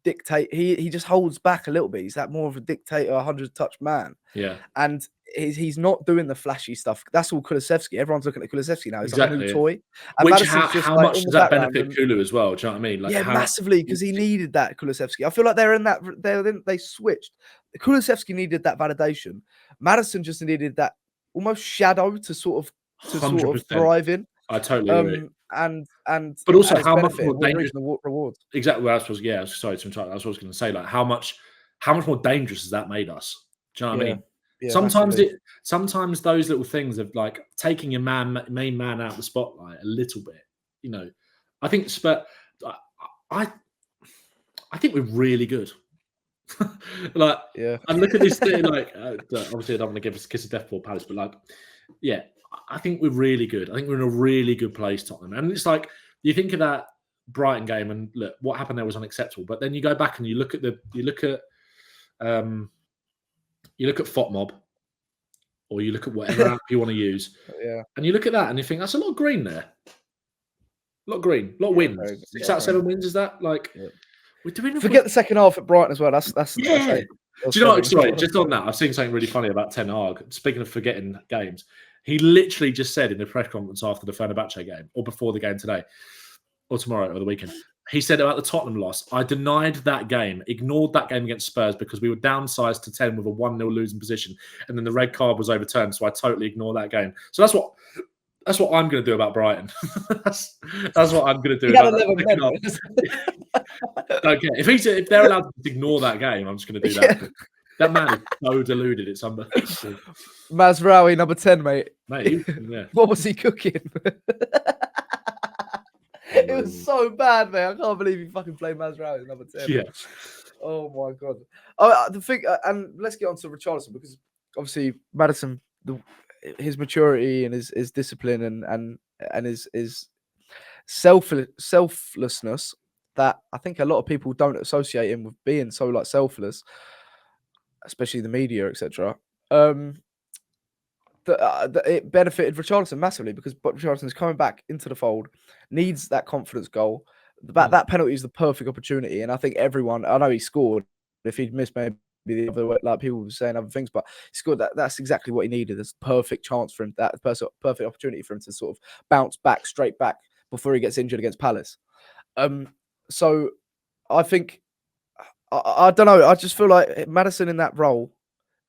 dictate. He just holds back a little bit. He's that more of a dictator, 100-touch man. Yeah, and he's not doing the flashy stuff. That's all Kulusevski. Everyone's looking at Kulusevski now. He's like a new toy. And how much does that benefit Kulu as well? Do you know what I mean? Like, yeah, massively, because he needed that Kulusevski. I feel like they switched. Kulusevski needed that validation. Madison just needed that almost shadow to sort of thrive in. I totally agree. But also how much more dangerous the rewards. Exactly. Sorry to interrupt. That's what I was going to say. Like how much more dangerous has that made us? Do you know what I mean? Yeah, sometimes those little things of like taking your main man out of the spotlight a little bit, you know, I think I think we're really good. Like, yeah. And look at this thing. Like, obviously, I don't want to give us a kiss of death for Palace, but like, yeah, I think we're really good. I think we're in a really good place, Tottenham. And it's like you think of that Brighton game, and look, what happened there was unacceptable. But then you go back and you look at FOTMob, or you look at whatever app you want to use, and you look at that and you think that's a lot of green there. A lot of green, a lot of wins. 6 out of 7 wins, is that? Like, we're doing. Forget the second half at Brighton as well. That's yeah. Do you know what? Sorry, just on that, I've seen something really funny about Ten Hag. Speaking of forgetting games, he literally just said in the press conference after the Fenerbahce game, or before the game today, or tomorrow, or the weekend, he said about the Tottenham loss, I denied that game, ignored that game against Spurs because we were downsized to 10 with a 1-0 losing position, and then the red card was overturned, so I totally ignored that game. So that's what I'm going to do about Brighton. that's what I'm going to do. Okay, if they're allowed to ignore that game, I'm just going to do that. Yeah. That man is so deluded. It's unbelievable. Mazraoui, number 10, mate. Yeah. What was he cooking? It was so bad, man. I can't believe he fucking played Mazraoui number 10. Yeah. Oh my god. The thing, and let's get on to Richarlison, because obviously Madison, his maturity and his discipline and his selflessness, that I think a lot of people don't associate him with being so like selfless, especially the media, etc. That it benefited Richarlison massively, because Richarlison is coming back into the fold, needs that confidence goal. That penalty is the perfect opportunity, and I think everyone. I know he scored. If he'd missed, maybe the other way, like people were saying other things, but he scored. That's exactly what he needed. It's a perfect chance for him. That perfect opportunity for him to sort of bounce back straight back before he gets injured against Palace. So I think I don't know. I just feel like Madison in that role,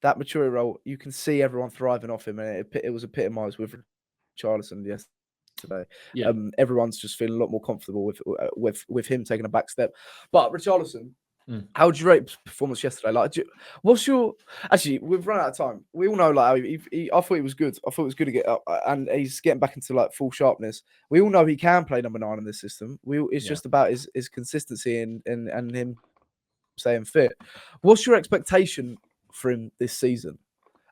that mature role, you can see everyone thriving off him, and it was epitomised with Richarlison yesterday. Yeah. Everyone's just feeling a lot more comfortable with him taking a back step. But Richarlison, how would you rate his performance yesterday? Like, what's your? Actually, we've run out of time. We all know, like, I thought he was good. I thought it was good to get up, and he's getting back into like full sharpness. We all know he can play number 9 in this system. It's just about his consistency and him staying fit. What's your expectation for him this season?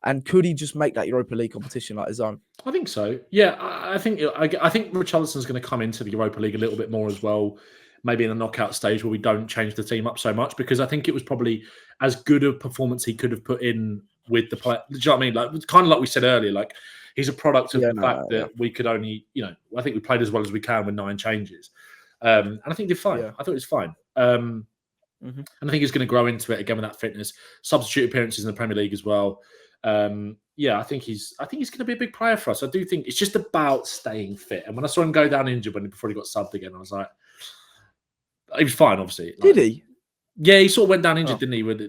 And could he just make that Europa League competition like his own? I think so. Yeah, I think Richarlison's going to come into the Europa League a little bit more as well, maybe in a knockout stage where we don't change the team up so much, because I think it was probably as good a performance he could have put in with the play. Do you know what I mean? Like, kind of like we said earlier, like he's a product of the fact that we could only, I think we played as well as we can with 9 changes. And I think he did fine. Yeah. I thought it was fine. And I think he's going to grow into it again with that fitness, substitute appearances in the Premier League as well. I think he's going to be a big player for us. I do think it's just about staying fit. And when I saw him go down injured before he got subbed again, I was like, he was fine, obviously. Did he? Yeah, he sort of went down injured, didn't he? With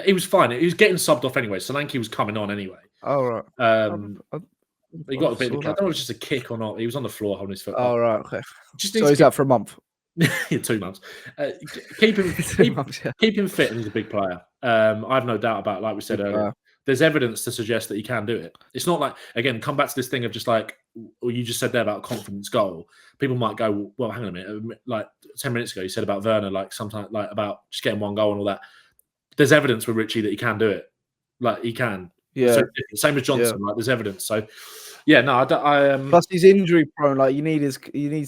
he was fine. He was getting subbed off anyway. Solanke was coming on anyway. Oh right. He got a bit. I don't know if it was just a kick or not. He was on the floor holding his foot. Oh right, okay. So he's out for a month. 2 months. Keep him fit, and he's a big player. I have no doubt about it, like we said earlier. There's evidence to suggest that he can do it. It's not like, again, come back to this thing of just like, what you just said there about confidence goal. People might go, well, hang on a minute. Like 10 minutes ago, you said about Werner, like sometimes like about just getting 1 goal and all that. There's evidence with Richie that he can do it. Like he can. Yeah. So, same as Johnson. Yeah. Like there's evidence. So yeah, no, plus he's injury prone. Like he needs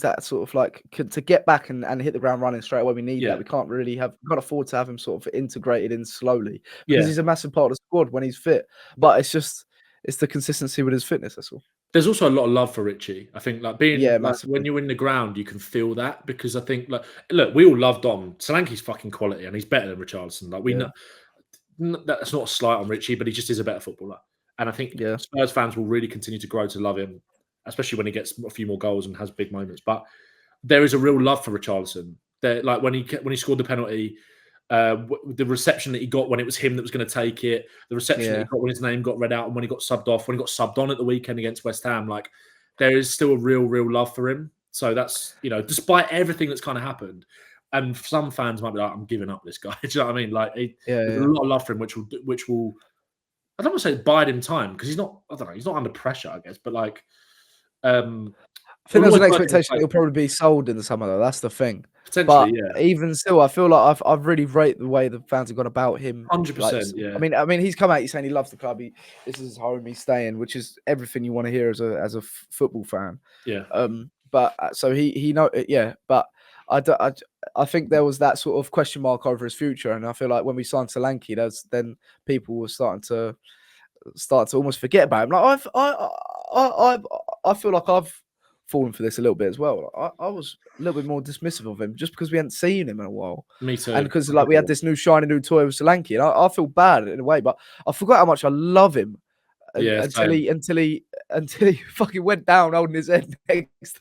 that sort of like to get back and hit the ground running straight away. We need that. We can't afford to have him sort of integrated in slowly because he's a massive part of the squad when he's fit. But it's the consistency with his fitness. That's all. There's also a lot of love for Richie. I think like being when you're in the ground, you can feel that, because I think like look, we all love Dom. Solanke's fucking quality and he's better than Richarlison. Like we know that's not a slight on Richie, but he just is a better footballer. And I think Spurs fans will really continue to grow to love him, especially when he gets a few more goals and has big moments. But there is a real love for Richarlison. Like when he scored the penalty, the reception that he got when it was him that was going to take it, the reception that he got when his name got read out, and when he got subbed off, when he got subbed on at the weekend against West Ham, like there is still a real love for him. So that's, despite everything that's kind of happened, and some fans might be like, I'm giving up this guy. Do you know what I mean? Like there's a lot of love for him, which will. I don't want to say bide him time, because he's not. I don't know. He's not under pressure, I guess. But like, I think there's an expectation he'll probably be sold in the summer, though. That's the thing. Potentially, but even still, I feel like I've really rated the way the fans have gone about him. 100%. Yeah. I mean, he's come out. He's saying he loves the club. This is his home. He's staying, which is everything you want to hear as a football fan. Yeah. But so he know. Yeah. But I think there was that sort of question mark over his future, and I feel like when we signed Solanke, then people were starting to almost forget about him. Like I feel like I've fallen for this a little bit as well. I was a little bit more dismissive of him just because we hadn't seen him in a while. Me too. And because like we had this shiny new toy with Solanke, and I feel bad in a way, but I forgot how much I love him. Until he fucking went down holding his head next.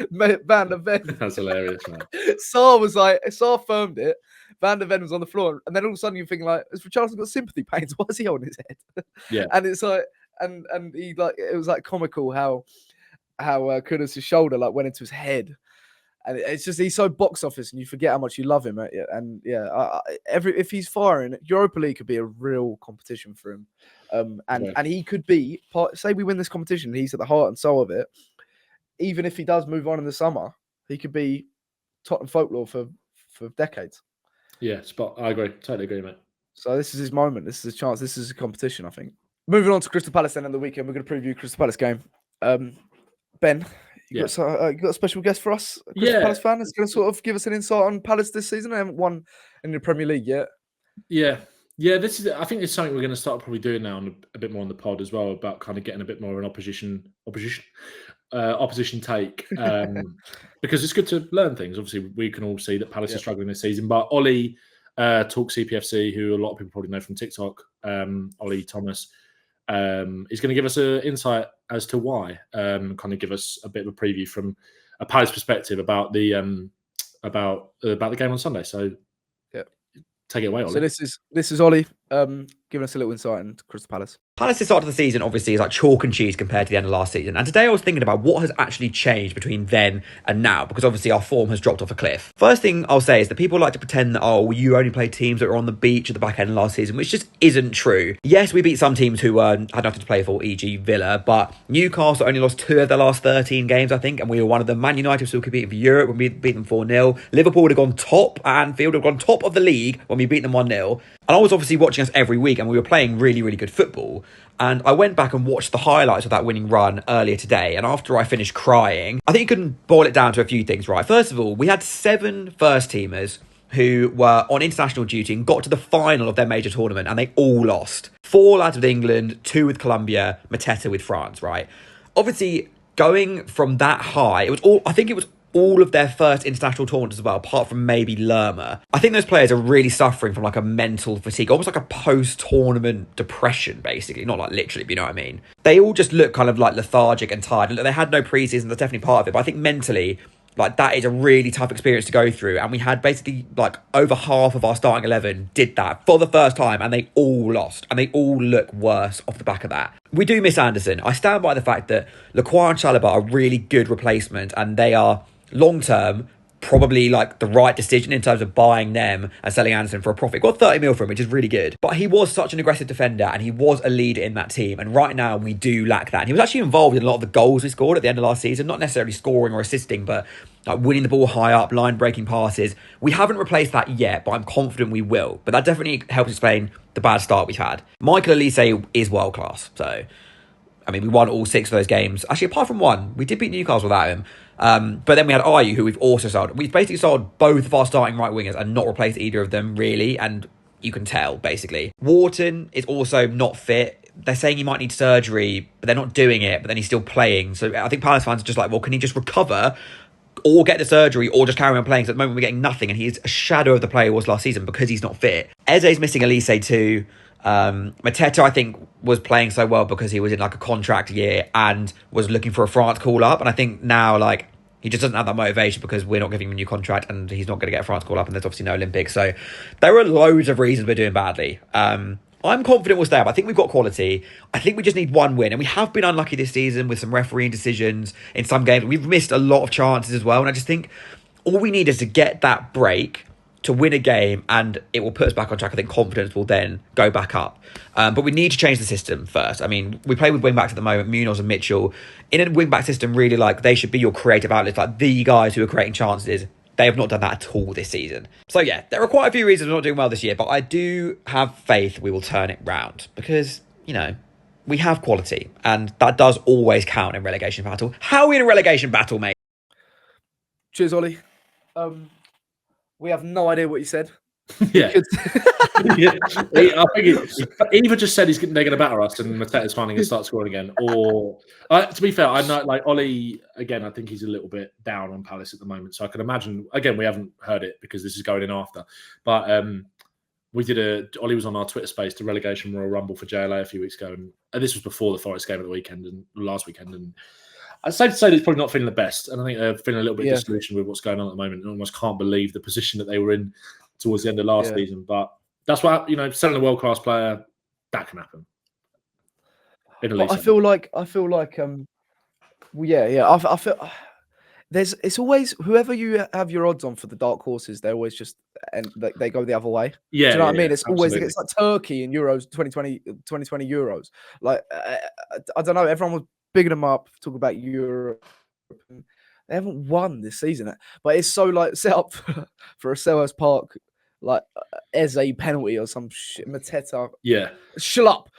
Van der Ven. That's hilarious, man. Saar firmed it. Van der Ven was on the floor, and then all of a sudden you're thinking like, has Richarlison got sympathy pains? Why is he holding his head? Yeah. And it's like, and he like, it was like comical how Kudus' shoulder like went into his head, and it's just he's so box office, and you forget how much you love him. And if he's firing, Europa League could be a real competition for him. And he could be say we win this competition, he's at the heart and soul of it. Even if he does move on in the summer, he could be Tottenham folklore for decades. Yeah, I agree. Totally agree, mate. So this is his moment. This is his chance. This is a competition, I think. Moving on to Crystal Palace then on the weekend, we're going to preview Crystal Palace game. Ben, you got a special guest for us? Crystal Palace fan that's going to sort of give us an insight on Palace this season. They haven't won in the Premier League yet. Yeah. I think it's something we're going to start probably doing now a bit more on the pod as well, about kind of getting a bit more of an opposition take, because it's good to learn things. Obviously, we can all see that Palace are struggling this season, but Ollie Talk CPFC, who a lot of people probably know from TikTok, Ollie Thomas, is going to give us an insight as to why, kind of give us a bit of a preview from a Palace perspective about the game on Sunday. So take it away, Ollie. So this is Ollie giving us a little insight into Crystal Palace. Palace's start of the season obviously is like chalk and cheese compared to the end of last season. And today I was thinking about what has actually changed between then and now, because obviously our form has dropped off a cliff. First thing I'll say is that people like to pretend that, you only play teams that are on the beach at the back end of last season, which just isn't true. Yes, we beat some teams who had nothing to play for, e.g. Villa, but Newcastle only lost 2 of their last 13 games, I think, and we were one of them. Man United still competing for Europe when we beat them 4-0. Liverpool would have gone top at Anfield, would have gone top of the league when we beat them 1-0. And I was obviously watching watching us every week and we were playing really, really good football. And I went back and watched the highlights of that winning run earlier today. And after I finished crying, I think you can boil it down to a few things, right? First of all, we had 7 first-teamers who were on international duty and got to the final of their major tournament, and they all lost. 4 lads with England, 2 with Colombia, Mateta with France, right? Obviously, going from that high, I think it was all of their first international tournaments as well, apart from maybe Lerma. I think those players are really suffering from like a mental fatigue, almost like a post-tournament depression, basically. Not like literally, but you know what I mean. They all just look kind of like lethargic and tired. They had no preseason, that's definitely part of it, but I think mentally, like, that is a really tough experience to go through. And we had basically like over half of our starting 11 did that for the first time, and they all lost, and they all look worse off the back of that. We do miss Anderson. I stand by the fact that Lacroix and Chalobah are really good replacements, and they are long-term probably like the right decision in terms of buying them and selling Anderson for a profit. Got 30 mil for him, which is really good. But he was such an aggressive defender and he was a leader in that team. And right now we do lack that. And he was actually involved in a lot of the goals we scored at the end of last season, not necessarily scoring or assisting, but like winning the ball high up, line breaking passes. We haven't replaced that yet, but I'm confident we will. But that definitely helps explain the bad start we've had. Michael Olise is world class. So, I mean, we won all 6 of those games. Actually, apart from one, we did beat Newcastle without him. But then we had Ayew, who we've also sold. We've basically sold both of our starting right wingers and not replaced either of them, really. And you can tell, basically. Wharton is also not fit. They're saying he might need surgery, but they're not doing it. But then he's still playing. So I think Palace fans are just like, well, can he just recover or get the surgery or just carry on playing? So at the moment, we're getting nothing. And he's a shadow of the player he was last season because he's not fit. Eze's missing Olise too. Mateta, I think, was playing so well because he was in like a contract year and was looking for a France call up. And I think now, like, he just doesn't have that motivation because we're not giving him a new contract and he's not going to get a France call up, and there's obviously no Olympics. So there are loads of reasons we're doing badly. I'm confident we'll stay up. I think we've got quality. I think we just need one win. And we have been unlucky this season with some refereeing decisions in some games. We've missed a lot of chances as well. And I just think all we need is to get that break to win a game, and it will put us back on track. I think confidence will then go back up. But we need to change the system first. I mean, we play with wing-backs at the moment, Munoz and Mitchell. In a wing-back system, really, like, they should be your creative outlets, like the guys who are creating chances. They have not done that at all this season. So, yeah, there are quite a few reasons we're not doing well this year, but I do have faith we will turn it round because, you know, we have quality, and that does always count in relegation battle. How are we in a relegation battle, mate? Cheers, Ollie. We have no idea what you said. Yeah. Yeah. I think either just said they're going to batter us and Mateta's finally going to start scoring again, or to be fair, I know, like, Ollie, again, I think he's a little bit down on Palace at the moment. So I can imagine, again, we haven't heard it because this is going in after, but Ollie was on our Twitter space, the relegation Royal Rumble for JLA a few weeks ago, and this was before the Forest game at the weekend and last weekend, and I'd say that he's probably not feeling the best, and I think they're feeling a little bit disillusioned with what's going on at the moment, and almost can't believe the position that they were in towards the end of last season. But that's what, you know, selling a world-class player, that can happen. I feel like I feel it's always whoever you have your odds on for the dark horses, they always just they go the other way. Yeah, do you know what I mean? It's absolutely. Always, it's like Turkey in Euros 2020 Euros. Like I don't know, everyone was bigging them up, talk about Europe. They haven't won this season, but it's so like set up for a Selhurst Park, like Eze penalty or some shit. Mateta,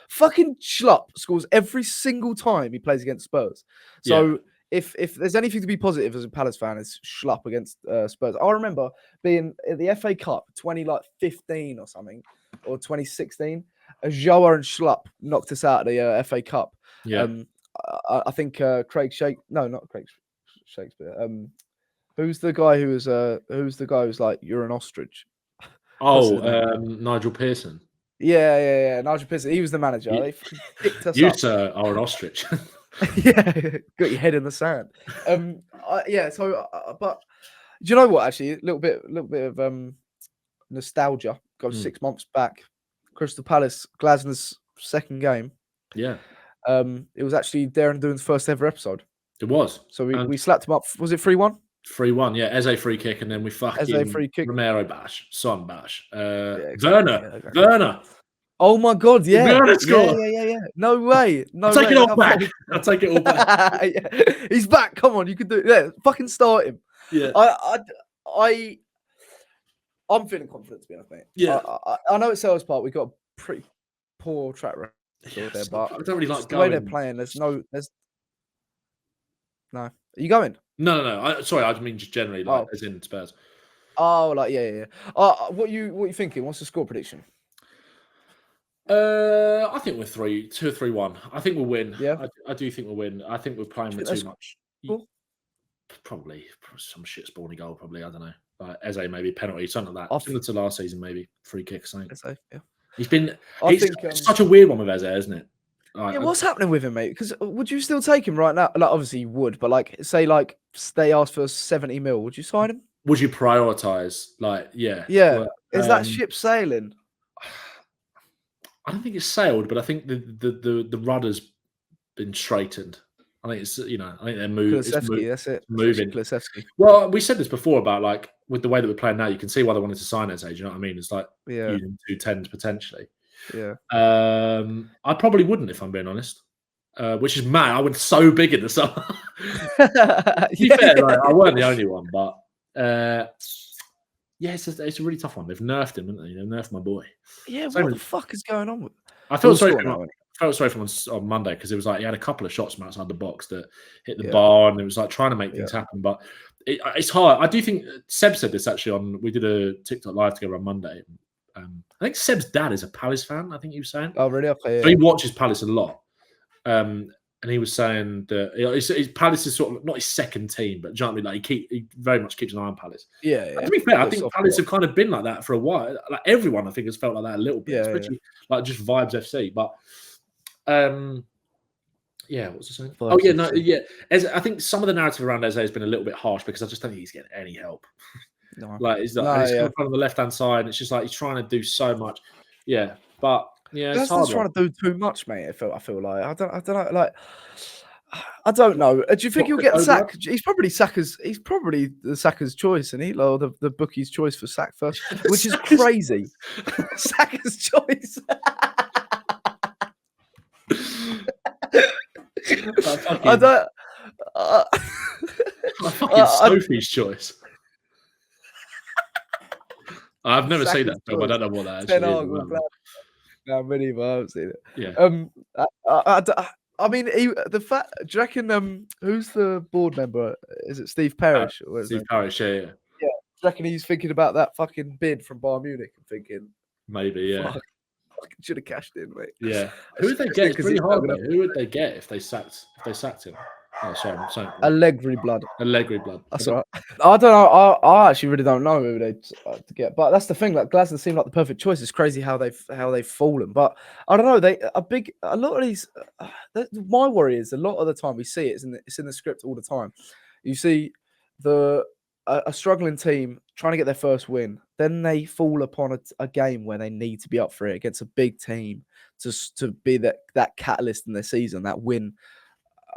fucking Schlupp scores every single time he plays against Spurs. So if there's anything to be positive as a Palace fan, it's Schlupp against Spurs. I remember being at the FA Cup 2015 or something, or 2016. Joa and Schlupp knocked us out of the FA Cup. Yeah. I think Craig Shakespeare. No, not Craig Shakespeare. Who's the guy who's like, you're an ostrich? Nigel Pearson. Yeah. Nigel Pearson. He was the manager. They picked us you, up. sir, are an ostrich. Yeah, got your head in the sand. But do you know what? Actually, a little bit of nostalgia. Goes 6 months back. Crystal Palace, Glasner's second game. Yeah. It was actually Darren Doon's first ever episode. It was. So we slapped him up. Was it 3-1? 3-1, yeah. Eze free kick, and then we fucking free kick. Romero bash, Son bash, Exactly. Werner. Oh my god, yeah. Werner score. Yeah. No way. I'll take it all back. I'll take it all back. Yeah. He's back. Come on, you can do it. Yeah, fucking start him. Yeah. I'm feeling confident, to be honest, mate. Yeah. I know at Selhurst Park we've got a pretty poor track record there, but I don't really like the way they're going. playing, there's no. Are you going? No. Sorry, I mean just generally, like as in Spurs. Oh, like yeah. What you thinking? What's the score prediction? I think we're 2-3-1. I think we'll win. Yeah. I do think we'll win. I think we're playing with too much. Cool. Probably some shit spawny goal. Probably, I don't know. Like Eze, maybe penalty, something like that. Similar to last season, maybe free kick, something. Eze, yeah. It's such a weird one with Eze, isn't it? Yeah, what's happening with him, mate? Because would you still take him right now? Like, obviously you would, but like, say, like they asked for 70 mil, would you sign him? Would you prioritize? Like, yeah. Yeah. Is that ship sailing? I don't think it's sailed, but I think the rudder's been straightened. I think it's I think they're moving. That's it. Moving. Kulusevski. Well, we said this before about like with the way that we're playing now, you can see why they wanted to sign Eze. Do you know what I mean? It's like using 2 10s potentially. Yeah. I probably wouldn't if I'm being honest. Which is mad. I went so big in the summer. To be fair, like, I weren't the only one, but it's a really tough one. They've nerfed him, haven't they? They've nerfed my boy. Yeah, what the fuck is going on with? I felt sorry for him on Monday because it was like he had a couple of shots from outside the box that hit the bar, and it was like trying to make things happen. But it's hard. I do think Seb said this actually we did a TikTok live together on Monday. I think Seb's dad is a Palace fan. I think he was saying. Oh, really? Okay. Yeah. So he watches Palace a lot, and he was saying that Palace is sort of not his second team, but do you know what I mean? Like he very much keeps an eye on Palace. Yeah. And to be fair, I think Palace have kind of been like that for a while. Like everyone, I think, has felt like that a little bit, especially like just Vibes FC. But what was I saying? I think some of the narrative around Eze has been a little bit harsh because I just don't think he's getting any help. No. Like he's coming from the left-hand side. It's just like he's trying to do so much. Yeah, but it's hard. He's trying to do too much, mate. I feel like I don't know. Like I don't know. Do you think he'll get sacked? He's probably the Saka's choice, and the bookie's choice for sack first, which is crazy. Saka's choice. I don't. Sophie's choice. I've never seen that film. I don't know what that actually is. No, me neither. I haven't seen it. Yeah. I mean, do you reckon? Who's the board member? Is it Steve Parrish? Steve Parrish, yeah. Yeah. Do you reckon he's thinking about that fucking bid from Bayern Munich and thinking maybe, yeah. Fuck, should have cashed in, mate. Yeah. Who would they get? It's pretty hard. Who would they get if they sacked him? Oh, sorry. Allegri blood. That's all right. I don't know. I actually really don't know who they'd get. But that's the thing. Like Glasgow seemed like the perfect choice. It's crazy how they've fallen. But I don't know. A lot of these. My worry is a lot of the time we see it. It's in the script all the time. You see a struggling team trying to get their first win. Then they fall upon a game where they need to be up for it against a big team to be that catalyst in their season. That win.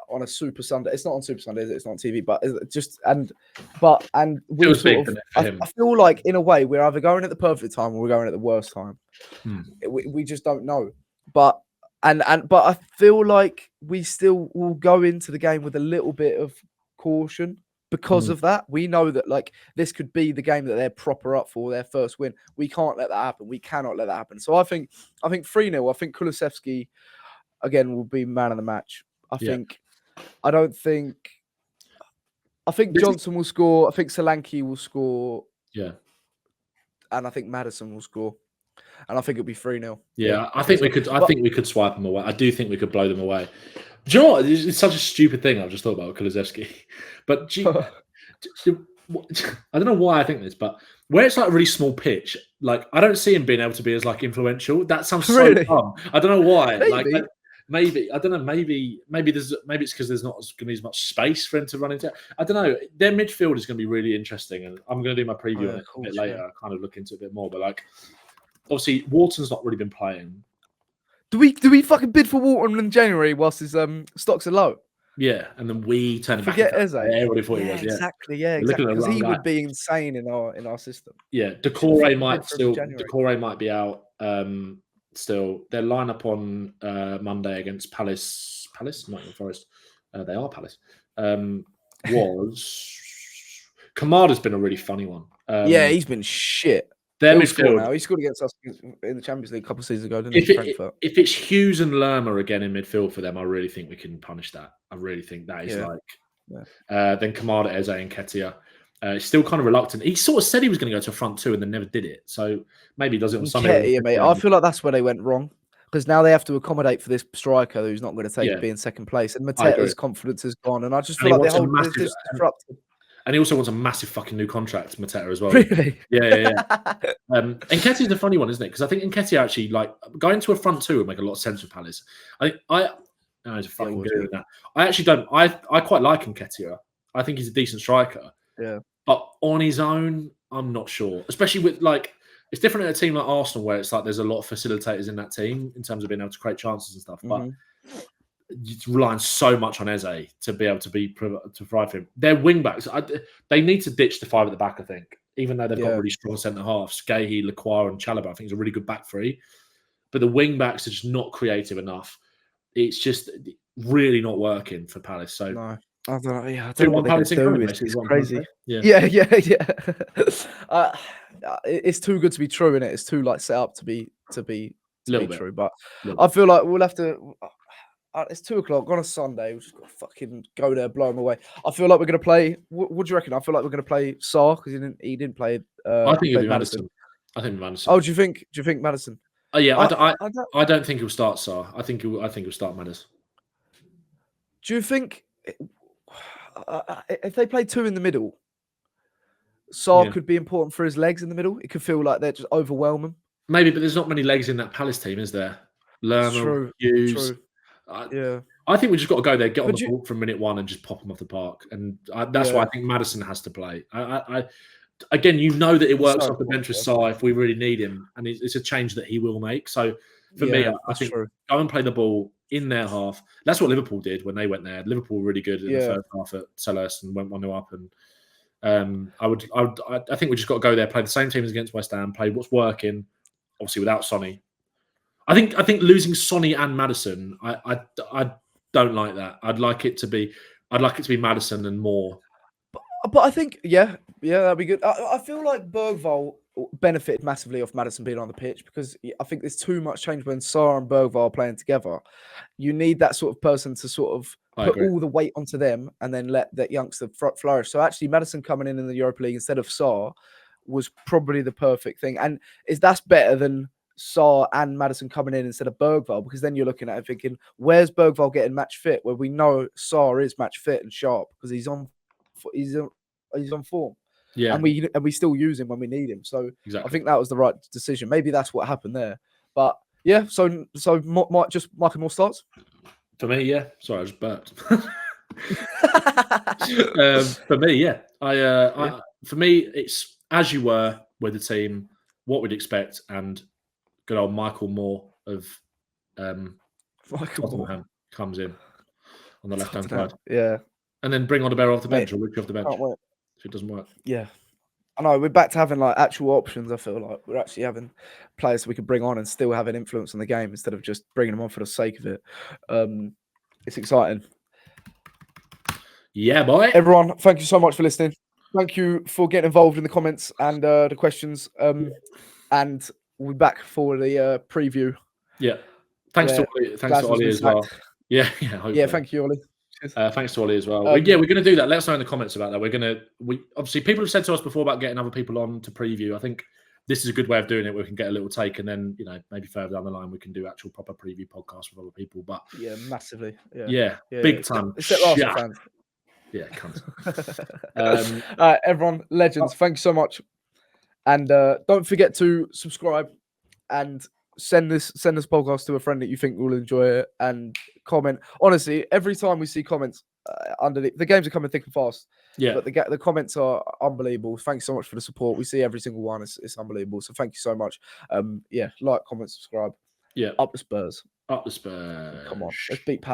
On a Super Sunday, it's not on Super Sunday, is it? It's not on TV, but we sort of. I feel like in a way we're either going at the perfect time or we're going at the worst time. We just don't know, but I feel like we still will go into the game with a little bit of caution because of that. We know that like this could be the game that they're proper up for, their first win. We can't let that happen. We cannot let that happen. So I think 3-0. I think Kulusevski again will be man of the match. I think Johnson will score. I think Solanke will score. Yeah. And I think Maddison will score. And I think it'll be 3-0. Yeah, I think we could swipe them away. I do think we could blow them away. Do you know what? It's such a stupid thing I've just thought about Kulusevski. But I don't know why I think this, but where it's like a really small pitch, like I don't see him being able to be as like influential. That sounds so dumb. I don't know why. Maybe I don't know. Maybe it's because there's not going to be as much space for him to run into. I don't know. Their midfield is going to be really interesting, and I'm going to do my preview on it a bit later. I kind of look into it a bit more, but like obviously Wharton's not really been playing. Do we fucking bid for Wharton in January whilst his stocks are low? Yeah, and then we turn him back. Forget Eze. Everybody thought he was. Exactly. Yeah, exactly. Because he would be insane in our system. Yeah, Decore might be out. Still, their lineup on Monday against Palace, Nottingham Forest, they are Palace. Was Kamada's been a really funny one. He's been shit. Their He'll score midfield. now. He scored against us in the Champions League a couple of seasons ago, didn't he? Frankfurt. If it's Hughes and Lerma again in midfield for them, I really think we can punish that. I really think that is then Kamada, Eze, and Ketia. He's still kind of reluctant. He sort of said he was going to go to a front two and then never did it. So maybe he does it on Sunday. Mate, I feel like that's where they went wrong. Because now they have to accommodate for this striker who's not going to take be in second place. And Mateta's confidence is gone. And I just feel like the whole is disrupted. And he also wants a massive fucking new contract, Mateta, as well. Really? Yeah. Nketiah's a funny one, isn't it? Because I think Nketiah actually, like, going to a front two would make a lot of sense with Palace. He's a fucking good at that. I actually don't. I quite like Nketiah. I think he's a decent striker. Yeah. But on his own, I'm not sure. Especially with, like, it's different at a team like Arsenal where it's like there's a lot of facilitators in that team in terms of being able to create chances and stuff. But it's relying so much on Eze to be able to provide for him. Their wing backs, they need to ditch the five at the back, I think. Even though they've got really strong centre halves, Gahey, Lacroix, and Chalobah, I think is a really good back three. But the wing backs are just not creative enough. It's just really not working for Palace. So no. I don't know. Yeah, I don't know what they can do. It's crazy. Yeah. It's too good to be true, innit? It's too like set up to be true. But I feel like we'll have to. It's 2:00 on a Sunday. We've just got to fucking go there, blow them away. I feel like we're going to play. What do you reckon? I feel like we're going to play Sarr because he didn't play. I think it'll be Madison. I think Madison. Oh, do you think Madison? Oh yeah, I don't think he'll start Sarr. I think he'll start Madison. Do you think if they play two in the middle, Sarr could be important for his legs in the middle? It could feel like they're just overwhelming. Maybe, but there's not many legs in that Palace team, is there? Lerma, Hughes. True. I think we just got to go there, get on the ball from minute one, and just pop them off the park. And that's why I think Madison has to play. Again, you know that it works off the bench with Sarr if we really need him, and it's a change that he will make. So for me, I think go and play the ball in their half. That's what Liverpool did when they went there. Liverpool were really good in the first half at Selhurst and went 1-0 up. And I think we just got to go there, play the same team as against West Ham, play what's working, obviously without Sonny. I think losing Sonny and Madison, I don't like that. I'd like it to be Madison and Moore. But I think that'd be good. I feel like Bergvall benefited massively off Madison being on the pitch because I think there's too much change when Sarr and Bergvall are playing together. You need that sort of person to sort of put all the weight onto them and then let that youngster flourish. So actually, Madison coming in the Europa League instead of Sarr was probably the perfect thing. And that's better than Sarr and Madison coming in instead of Bergvall, because then you're looking at it thinking, where's Bergvall getting match fit? Where we know Sarr is match fit and sharp because he's on form. Yeah, and we still use him when we need him. So I think that was the right decision. Maybe that's what happened there. But yeah, so just Michael Moore starts for me. Yeah, sorry, I just burped. For me, yeah. For me, it's as you were with the team, what we'd expect, and good old Michael Moore of Tottenham comes in on the left-hand side. Yeah. And then bring on a bear off the bench or Richie off the bench if it doesn't work. Yeah. I know, we're back to having like actual options, I feel like. We're actually having players we can bring on and still have an influence on the game instead of just bringing them on for the sake of it. It's exciting. Yeah, boy. Everyone, thank you so much for listening. Thank you for getting involved in the comments and the questions. And we'll be back for the preview. Yeah. Thanks to Ollie as well. Yeah, hopefully. Yeah, thank you, Ollie. Thanks to Ollie as well. We're going to do that. Let us know in the comments about that. We obviously, people have said to us before about getting other people on to preview. I think this is a good way of doing it. We can get a little take, and then maybe further down the line we can do actual proper preview podcasts with other people. But yeah, massively. Yeah, big time. Except Arsenal fans. Yeah, cunt. Everyone, legends. Thanks so much, and don't forget to subscribe and send this podcast to a friend that you think will enjoy it, and comment. Honestly, every time we see comments underneath, the games are coming thick and fast. Yeah, but the comments are unbelievable. Thanks so much for the support. We see every single one. It's unbelievable. So thank you so much. Like, comment, subscribe. Yeah, up the Spurs. Up the Spurs. Come on, let's beat Palace.